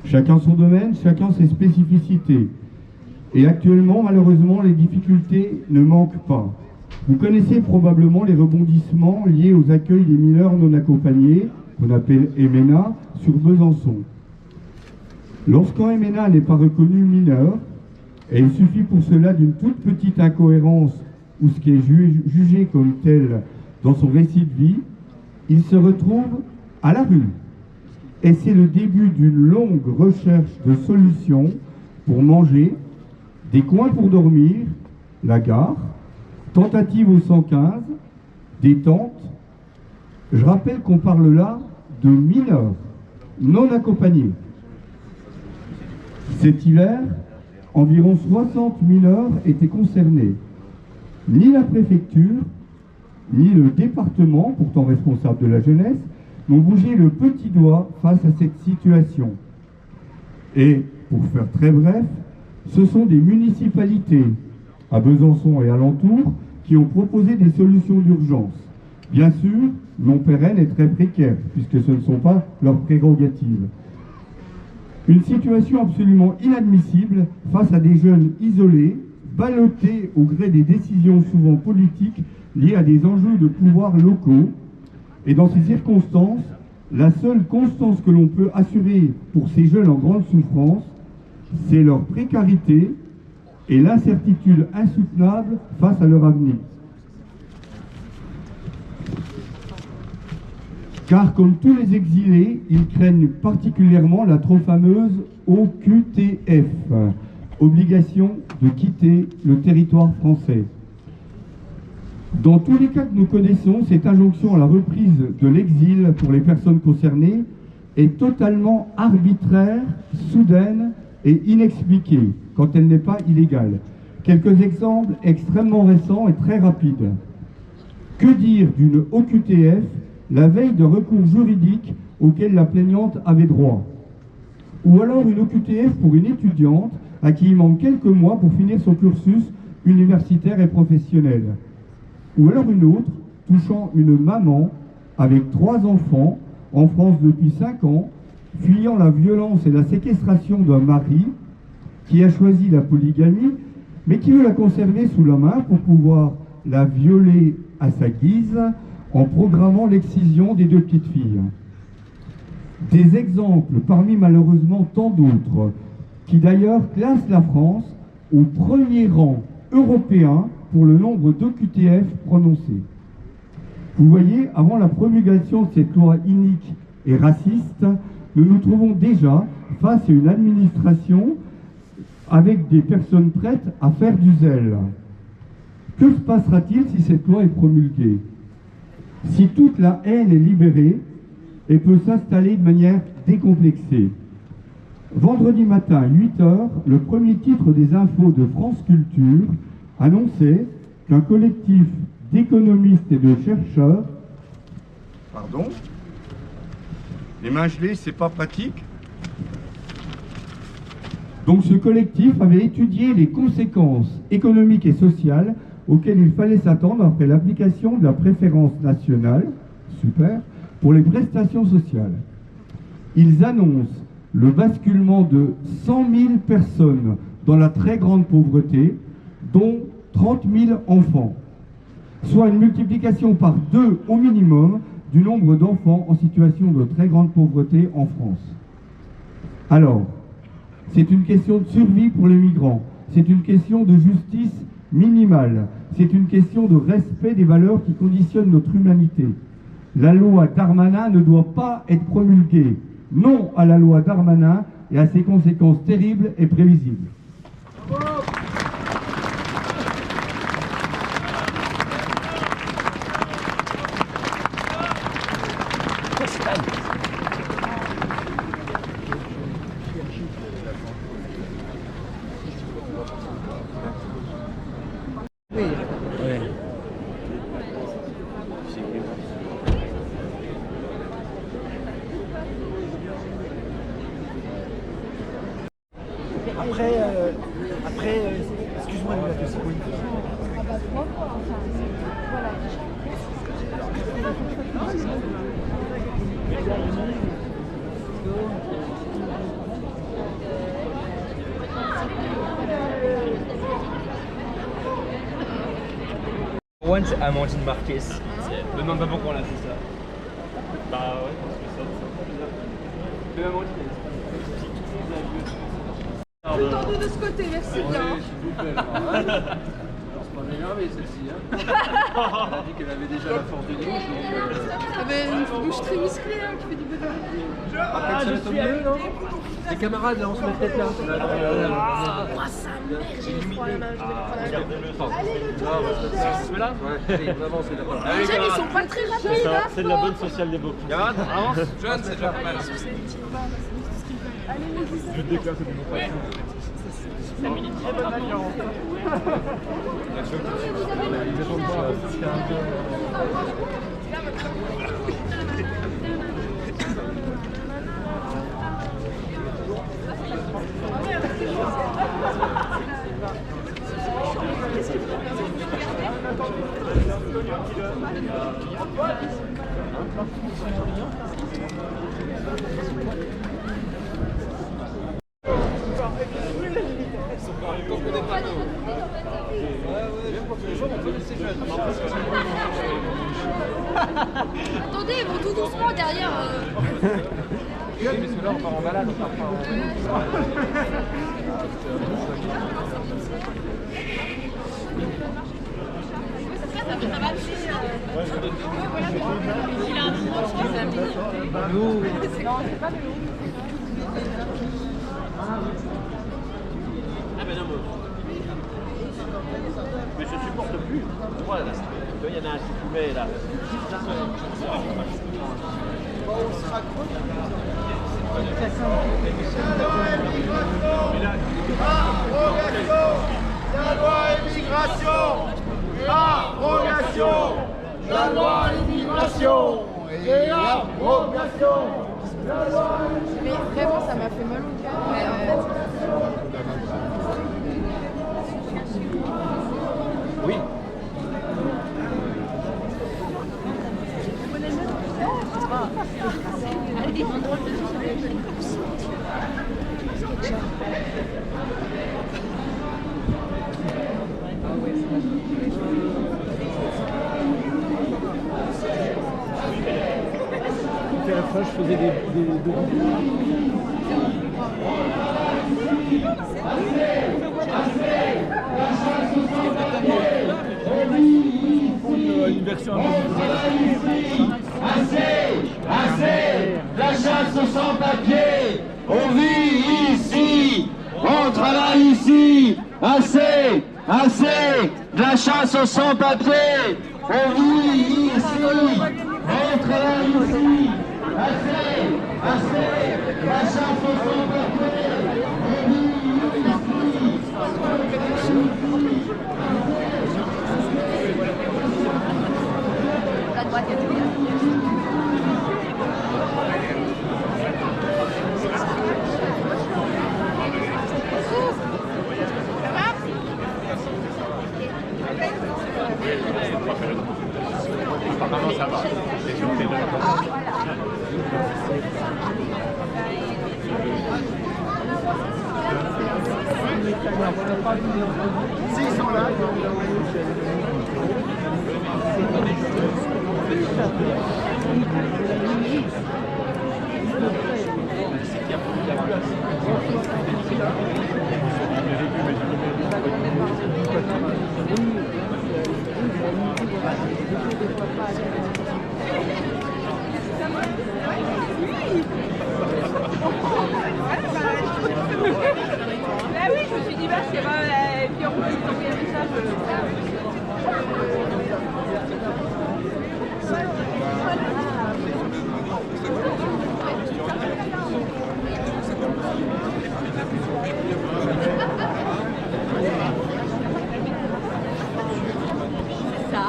Chacun son domaine, chacun ses spécificités. Et actuellement, malheureusement, les difficultés ne manquent pas. Vous connaissez probablement les rebondissements liés aux accueils des mineurs non accompagnés, qu'on appelle MNA, sur Besançon. Lorsqu'un MNA n'est pas reconnu mineur, et il suffit pour cela d'une toute petite incohérence ou ce qui est jugé comme tel dans son récit de vie, il se retrouve à la rue. Et c'est le début d'une longue recherche de solutions pour manger, des coins pour dormir, la gare, tentative au 115, des tentes. Je rappelle qu'on parle là de mineurs non accompagnés. Cet hiver, environ 60 mineurs étaient concernés. Ni la préfecture, ni le département, pourtant responsable de la jeunesse, n'ont bougé le petit doigt face à cette situation. Et, pour faire très bref, ce sont des municipalités, à Besançon et alentours, qui ont proposé des solutions d'urgence. Bien sûr, non pérennes et très précaires, puisque ce ne sont pas leurs prérogatives. Une situation absolument inadmissible face à des jeunes isolés, ballottés au gré des décisions souvent politiques liées à des enjeux de pouvoir locaux. Et dans ces circonstances, la seule constance que l'on peut assurer pour ces jeunes en grande souffrance, c'est leur précarité et l'incertitude insoutenable face à leur avenir. Car comme tous les exilés, ils craignent particulièrement la trop fameuse OQTF, obligation de quitter le territoire français. Dans tous les cas que nous connaissons, cette injonction à la reprise de l'exil pour les personnes concernées est totalement arbitraire, soudaine et inexpliquée, quand elle n'est pas illégale. Quelques exemples extrêmement récents et très rapides. Que dire d'une OQTF la veille d'un recours juridique auquel la plaignante avait droit? Ou alors une OQTF pour une étudiante à qui il manque quelques mois pour finir son cursus universitaire et professionnel. Ou alors une autre touchant une maman avec 3 enfants en France depuis 5 ans, fuyant la violence et la séquestration d'un mari qui a choisi la polygamie, mais qui veut la conserver sous la main pour pouvoir la violer à sa guise en programmant l'excision des 2 petites filles. Des exemples parmi malheureusement tant d'autres, qui d'ailleurs classent la France au premier rang européen pour le nombre d'OQTF prononcés. Vous voyez, avant la promulgation de cette loi inique et raciste, nous nous trouvons déjà face à une administration avec des personnes prêtes à faire du zèle. Que se passera-t-il si cette loi est promulguée? Si toute la haine est libérée et peut s'installer de manière décomplexée. Vendredi matin, 8h, le premier titre des infos de France Culture annonçait qu'un collectif d'économistes et de chercheurs... Pardon? Les mains gelées, c'est pas pratique? Donc ce collectif avait étudié les conséquences économiques et sociales auxquelles il fallait s'attendre après l'application de la préférence nationale, super, pour les prestations sociales. Ils annoncent le basculement de 100 000 personnes dans la très grande pauvreté, dont 30 000 enfants, soit une multiplication par 2 au minimum du nombre d'enfants en situation de très grande pauvreté en France. Alors, c'est une question de survie pour les migrants, c'est une question de justice minimale, c'est une question de respect des valeurs qui conditionnent notre humanité. La loi Darmanin ne doit pas être promulguée. Non à la loi Darmanin et à ses conséquences terribles et prévisibles. Excuse-moi, c'est quoi une One, c'est Amandine Marquez. Me demande pas pourquoi on a fait ça. Bah ouais, parce que ça. Mais Amandine, Plus tendu de ce côté, merci bien. C'est pas énervé celle-ci. Hein. Elle a dit qu'elle avait déjà la force de gauche. Elle avait une bouche très musclée qui fait du bonheur. Ah, je suis avec non. Les camarades, là, on se met peut-être là. Ah, sa mère, j'ai froid la main, je vais le prendre. Allez, le tour. Celui-là. Ouais, on avance, c'est d'accord. Les jeunes, ils sont pas très rapides. C'est de la bonne sociale des beaux. Camarades, avance. Jeune, c'est déjà pas mal. Allez, les gars. Je déclare cette démonstration. C'est mini. Très bonne alliance. Attendez, ils vont tout doucement derrière. Oui, mais ceux-là, on part en balade, on part pas en... Il a un petit peu de Nous... C'est pas de l'eau. Mais je supporte plus. Moi, là, il y en a un qui fumait là. La loi immigration. Abrogation. La loi immigration. Et abrogation. Mais vraiment, ça m'a fait mal au cœur. Oui. À la fin, je faisais des une version Assez, la chasse aux sans-papiers. On vit ici, on travaille ici. Assez, de la chasse aux sans-papiers. On vit ici, on travaille ici. Assez, de la chasse aux sans-papiers. On vit ici. La droite, il y a tout bien. Apparemment, ça va. S'ils sont là, Bah oui, je me suis dit, bah c'est vrai, et puis en plus, j'ai envoyé un message. C'est ça.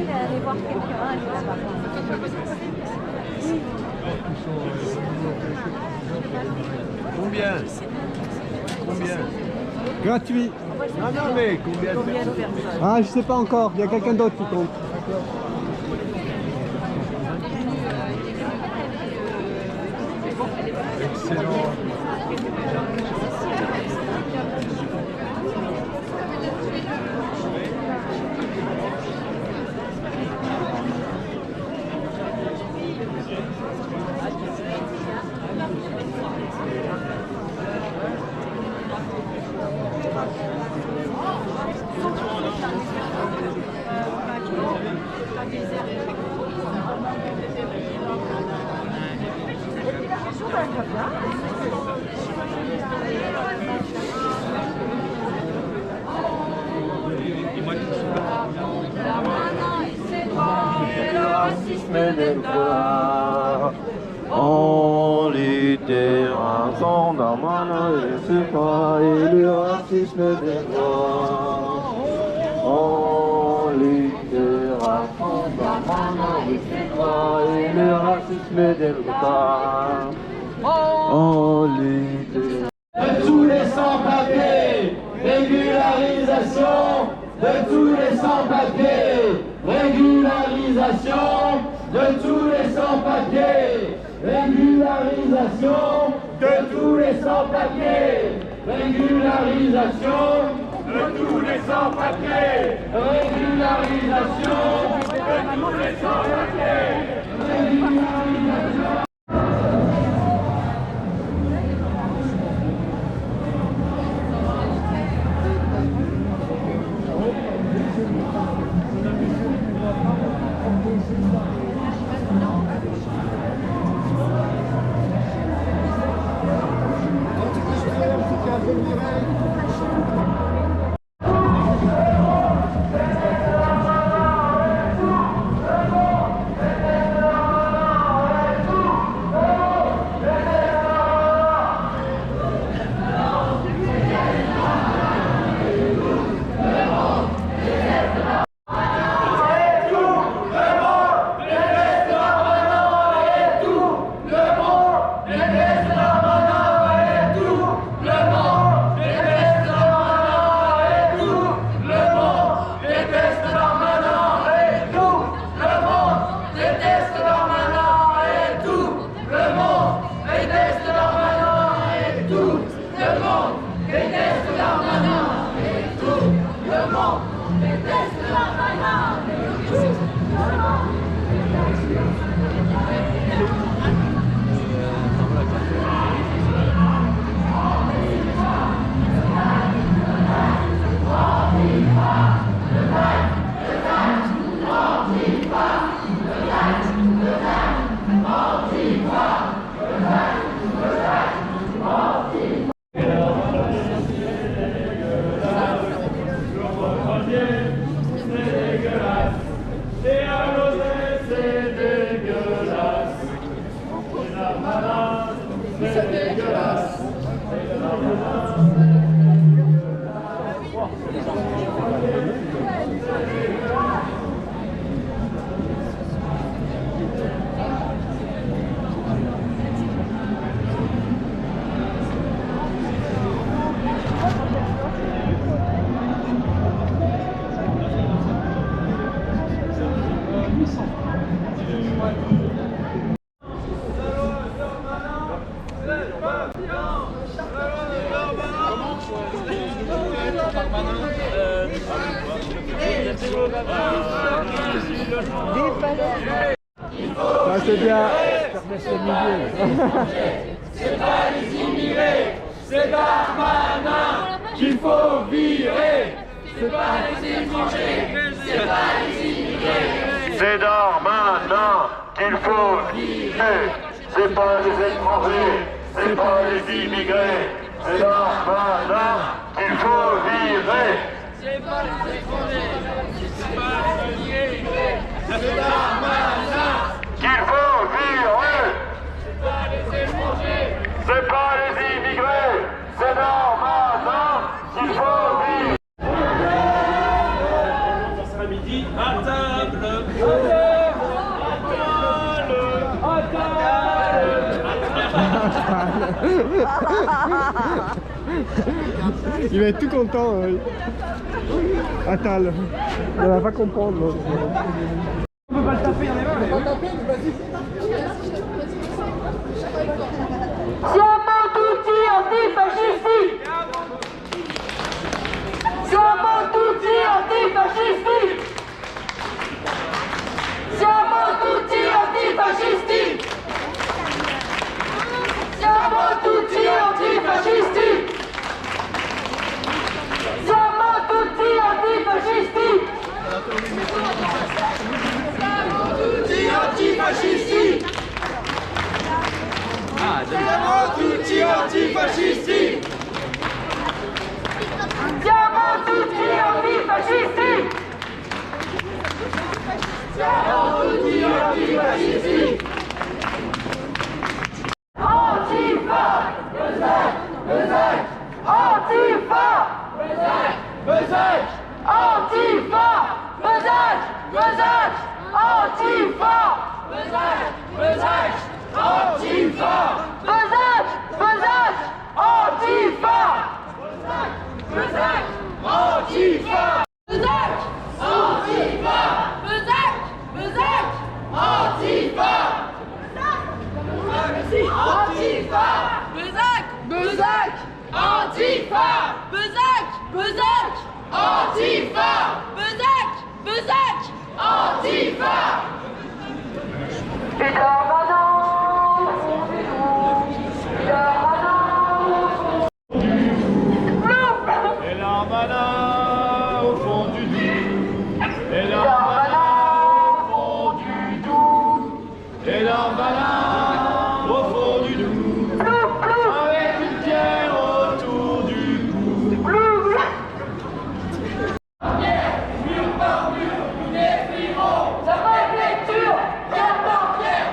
Aller voir quelqu'un, Combien? Gratuit. Non, mais combien? Ah, je sais pas encore. Il y a quelqu'un d'autre qui compte. Excellent. On luttera contre la et le racisme des droits. On luttera contre la et le racisme des droits. On luttera. De tous les sans-papiers, régularisation. De tous les sans-papiers, régularisation. De tous les sans-papiers, régularisation. De tous les sans-papiers, régularisation. De tous les sans-papiers, régularisation. De tous les sans-papiers, régularisation. ciel, c'est dégueulasse. Et à l'oser, c'est dégueulasse. Et la malade, c'est dégueulasse. Et la malade. Ah, c'est bien. C'est pas les immigrés, c'est Darmanin qu'il faut virer. C'est pas les étrangers, c'est pas les immigrés. C'est Darmanin qu'il faut virer. C'est pas les étrangers, c'est pas les immigrés. C'est Darmanin qu'il faut virer. C'est pas les étrangers, c'est pas les immigrés. C'est Darmanin qu'il faut virer. C'est pas les étrangers, c'est pas les immigrés. C'est Darmanin qu'il faut virer. Ça sera midi à table. Il va être tout content. Attal. Il va pas comprendre. On peut pas le taper dans les mains. Siamo tutti antifascisti! Siamo tutti antifascisti! Siamo tutti antifascisti! Siamo tutti antifascisti! Siamo tutti antifascisti! Siamo tutti antifascisti! Siamo tutti antifascisti! Siamo tutti antifascisti! Siamo tutti antifascisti! Antifa! Bezek! Antifa! Bezek! Antifa! Bezek! Antifa! Bezek! Antifa! Bezek! Antifa! Bezek! Antifa! Bezek! Antifa! Bezek! Antifa! Antifa! Bezek! Antifa! Bezek! Antifa! Bezek! Antifa! Et Darmanin, Et Darmanin au fond du doux. Et Darmanin au fond du doux. Et Darmanin au fond du doux. Avec une pierre autour du cou. mur par mur, nous défilons. Ça va être lecture, pierre par pierre,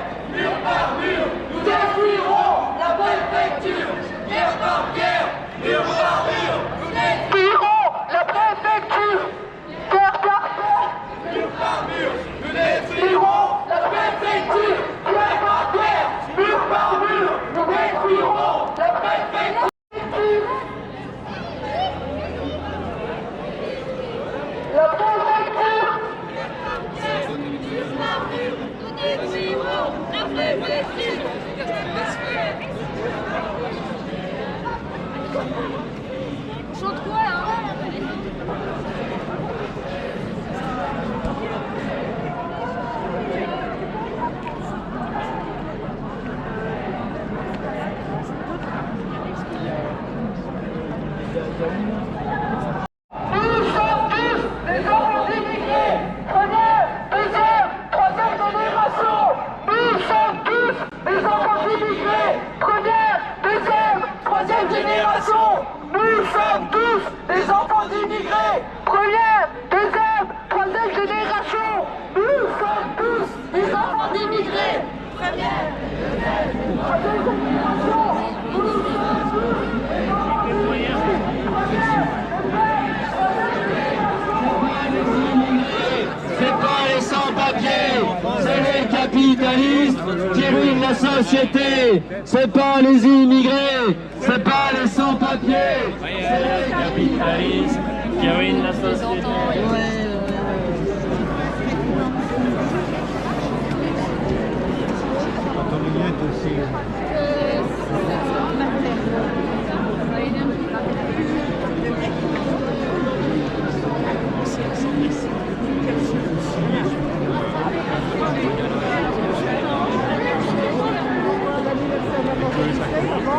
capitalisme qui ruine la société. C'est pas les immigrés, c'est pas les sans-papiers. C'est le capitalisme qui ruine la société.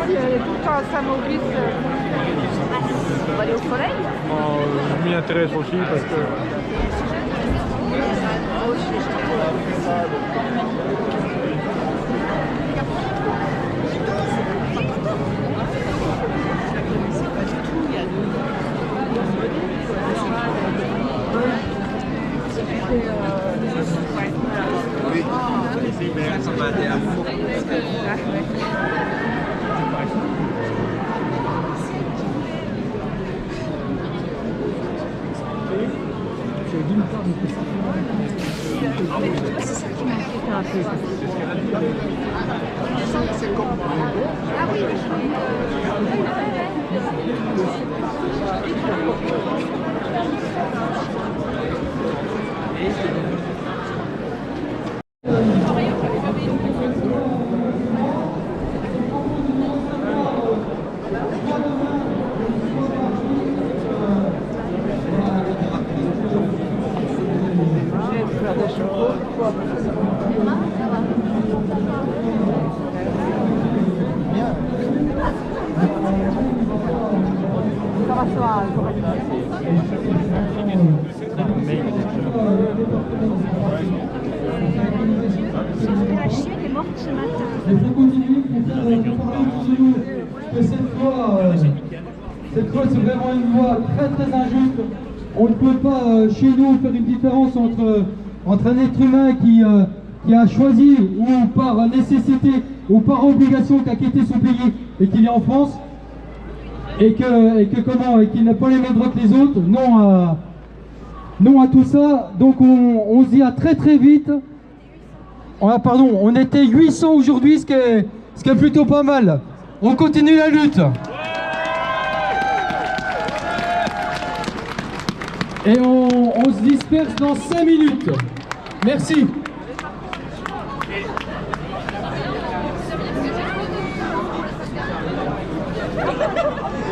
Il y avait tout le temps à Saint-Maurice. On va aller au soleil. Je m'y intéresse aussi parce que... Il faut continuer pour faire parler autour de nous que cette loi c'est vraiment une loi très très injuste. On ne peut pas chez nous faire une différence entre un être humain qui a choisi ou par nécessité ou par obligation qu'a quitté son pays et qu'il est en France et qu'il n'a pas les mêmes droits que les autres. Non à tout ça. Donc on se dit à très très vite. On était 800 aujourd'hui, ce qui est plutôt pas mal. On continue la lutte. Et on se disperse dans 5 minutes. Merci.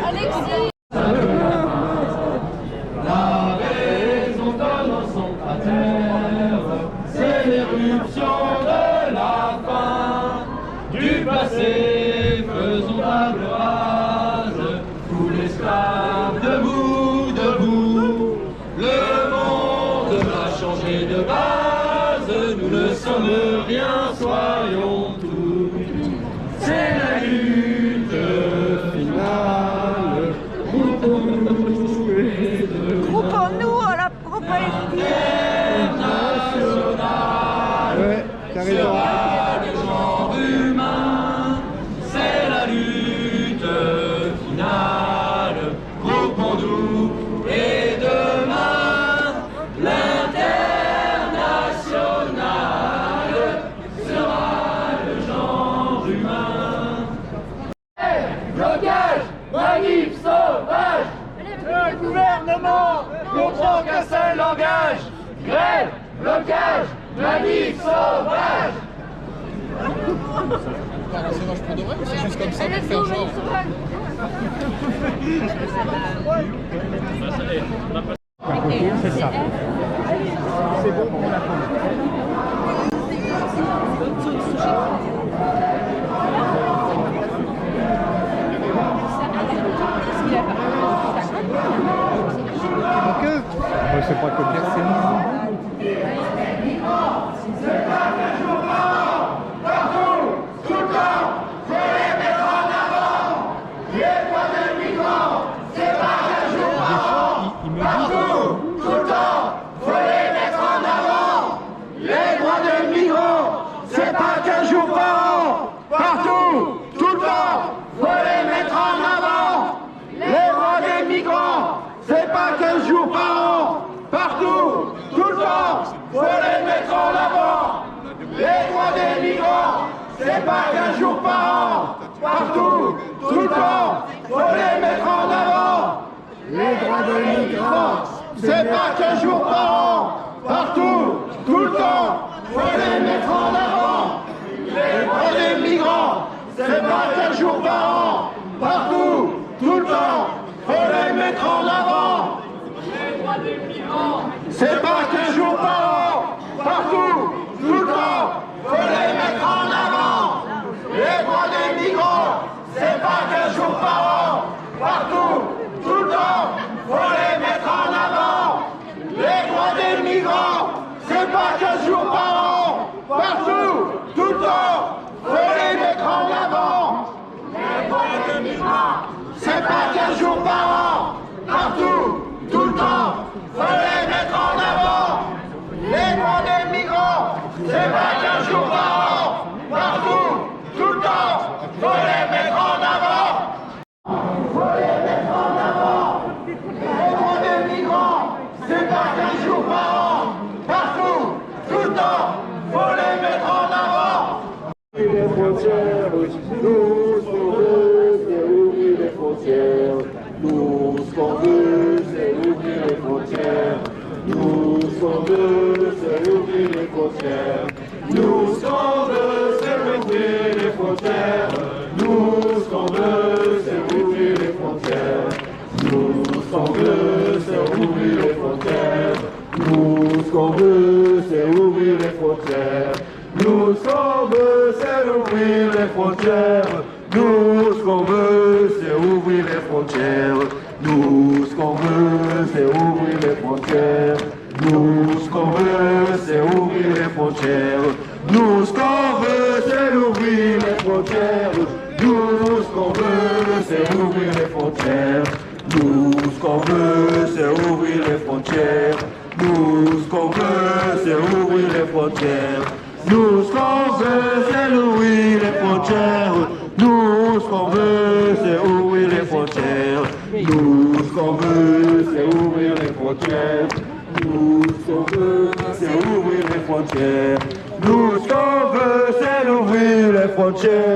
Alexis. La raison donne son cratère, c'est l'éruption de la fin du passé, faisons table rase, tous les esclaves debout, debout. Le monde va changer de base, nous ne sommes rien, soyons tout. C'est la lutte finale. Groupons-nous à la Palestine. Ouais, t'as raison. Le genre humain, c'est la lutte finale. Groupons-nous et demain, l'international sera le genre humain. Blocage, manif sauvage. Le gouvernement comprend qu'un seul langage. Grève, blocage, manif sauvage. C'est vache pour de vrai ou c'est juste comme ça pour faire genre? C'est ça. C'est bon pour la fin. C'est pas comme ça, c'est nous. C'est pas qu'un jour par an, partout, tout le temps, faut les mettre en avant. Les droits des migrants, c'est pas qu'un jour par an, partout, tout le temps, faut les mettre en avant. Les droits des migrants, c'est pas qu'un jour par an, partout, tout le temps, faut les mettre en avant. Les droits des migrants, c'est pas qu'un jour par an, partout, tout le temps, faut les c'est pas qu'un jour par an. Partout, tout le temps, faut les mettre en avant. Les droits des migrants, c'est pas qu'un jour par an. Partout, tout le temps, faut les mettre en avant. Les droits des migrants, c'est pas qu'un jour par an. Partout, tout le temps, faut les mettre en avant. Les droits des migrants, c'est pas qu'un jour par an. Partout, tout le temps, faut les mettre en avant. Les droits des migrants, c'est pas qu'un jour par an. Partout, tout le temps, faut les mettre en avant. Les droits des migrants, c'est pas qu'un jour par an. Partout, tout le temps, faut les mettre en avant. Les droits des migrants, c'est pas qu'un jour par an. Partout, tout le temps, faut les mettre en avant. Les droits des migrants, c'est pas qu'un jour par an. Partout, tout le temps, faut les mettre en avant. Faut les mettre en avant. Les droits des migrants, c'est pas qu'un jour par an. Partout, tout le temps, faut les mettre en avant. Les frontières, nous, ce qu'on veut, c'est ouvrir les frontières. Nous, ce qu'on veut, c'est ouvrir les frontières. Nous, ce qu'on veut, c'est ouvrir les frontières. Nous, ce qu'on veut, c'est ouvrir les frontières. Nous, ce qu'on veut, c'est ouvrir les frontières. Nous, ce qu'on veut, c'est ouvrir les frontières. Nous, ce qu'on veut, c'est ouvrir les frontières. Nous, ce qu'on veut, c'est ouvrir les frontières. Nous, ce qu'on veut, c'est ouvrir les frontières. Nous, ce qu'on veut, c'est ouvrir les frontières. Nous, ce qu'on veut, c'est ouvrir les frontières. Nous, ce qu'on veut, c'est ouvrir les frontières. Nous, ce qu'on veut, c'est ouvrir les frontières. Nous, ce qu'on veut, c'est ouvrir les frontières. Nous, ce qu'on veut, c'est ouvrir les frontières. Nous, ce qu'on veut, c'est ouvrir les frontières. Nous, ce qu'on veut, c'est ouvrir les frontières. Nous, ce qu'on veut, c'est ouvrir les frontières. Nous, ce qu'on veut, c'est ouvrir les frontières. Nous, ce qu'on veut, c'est ouvrir les frontières.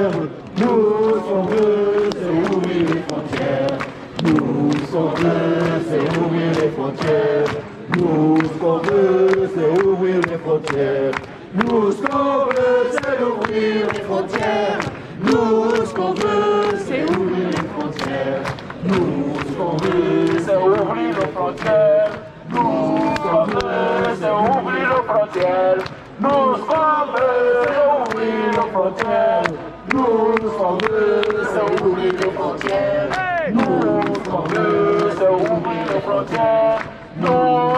Nous, ce qu'on veut, c'est ouvrir les frontières. Nous, ce qu'on veut, c'est ouvrir les frontières. Nous, ce qu'on veut, c'est ouvrir les frontières. Nous, ce qu'on veut, c'est ouvrir les frontières. Nous, ce qu'on veut, c'est ouvrir les frontières. Nous, ce qu'on veut, c'est ouvrir les frontières. Nous, ce qu'on veut, c'est ouvrir les frontières. Nous, ce qu'on veut, c'est ouvrir les frontières. Nous, ce qu'on veut, c'est ouvrir les frontières. Nous, ce qu'on veut, c'est ouvrir les frontières. Nous,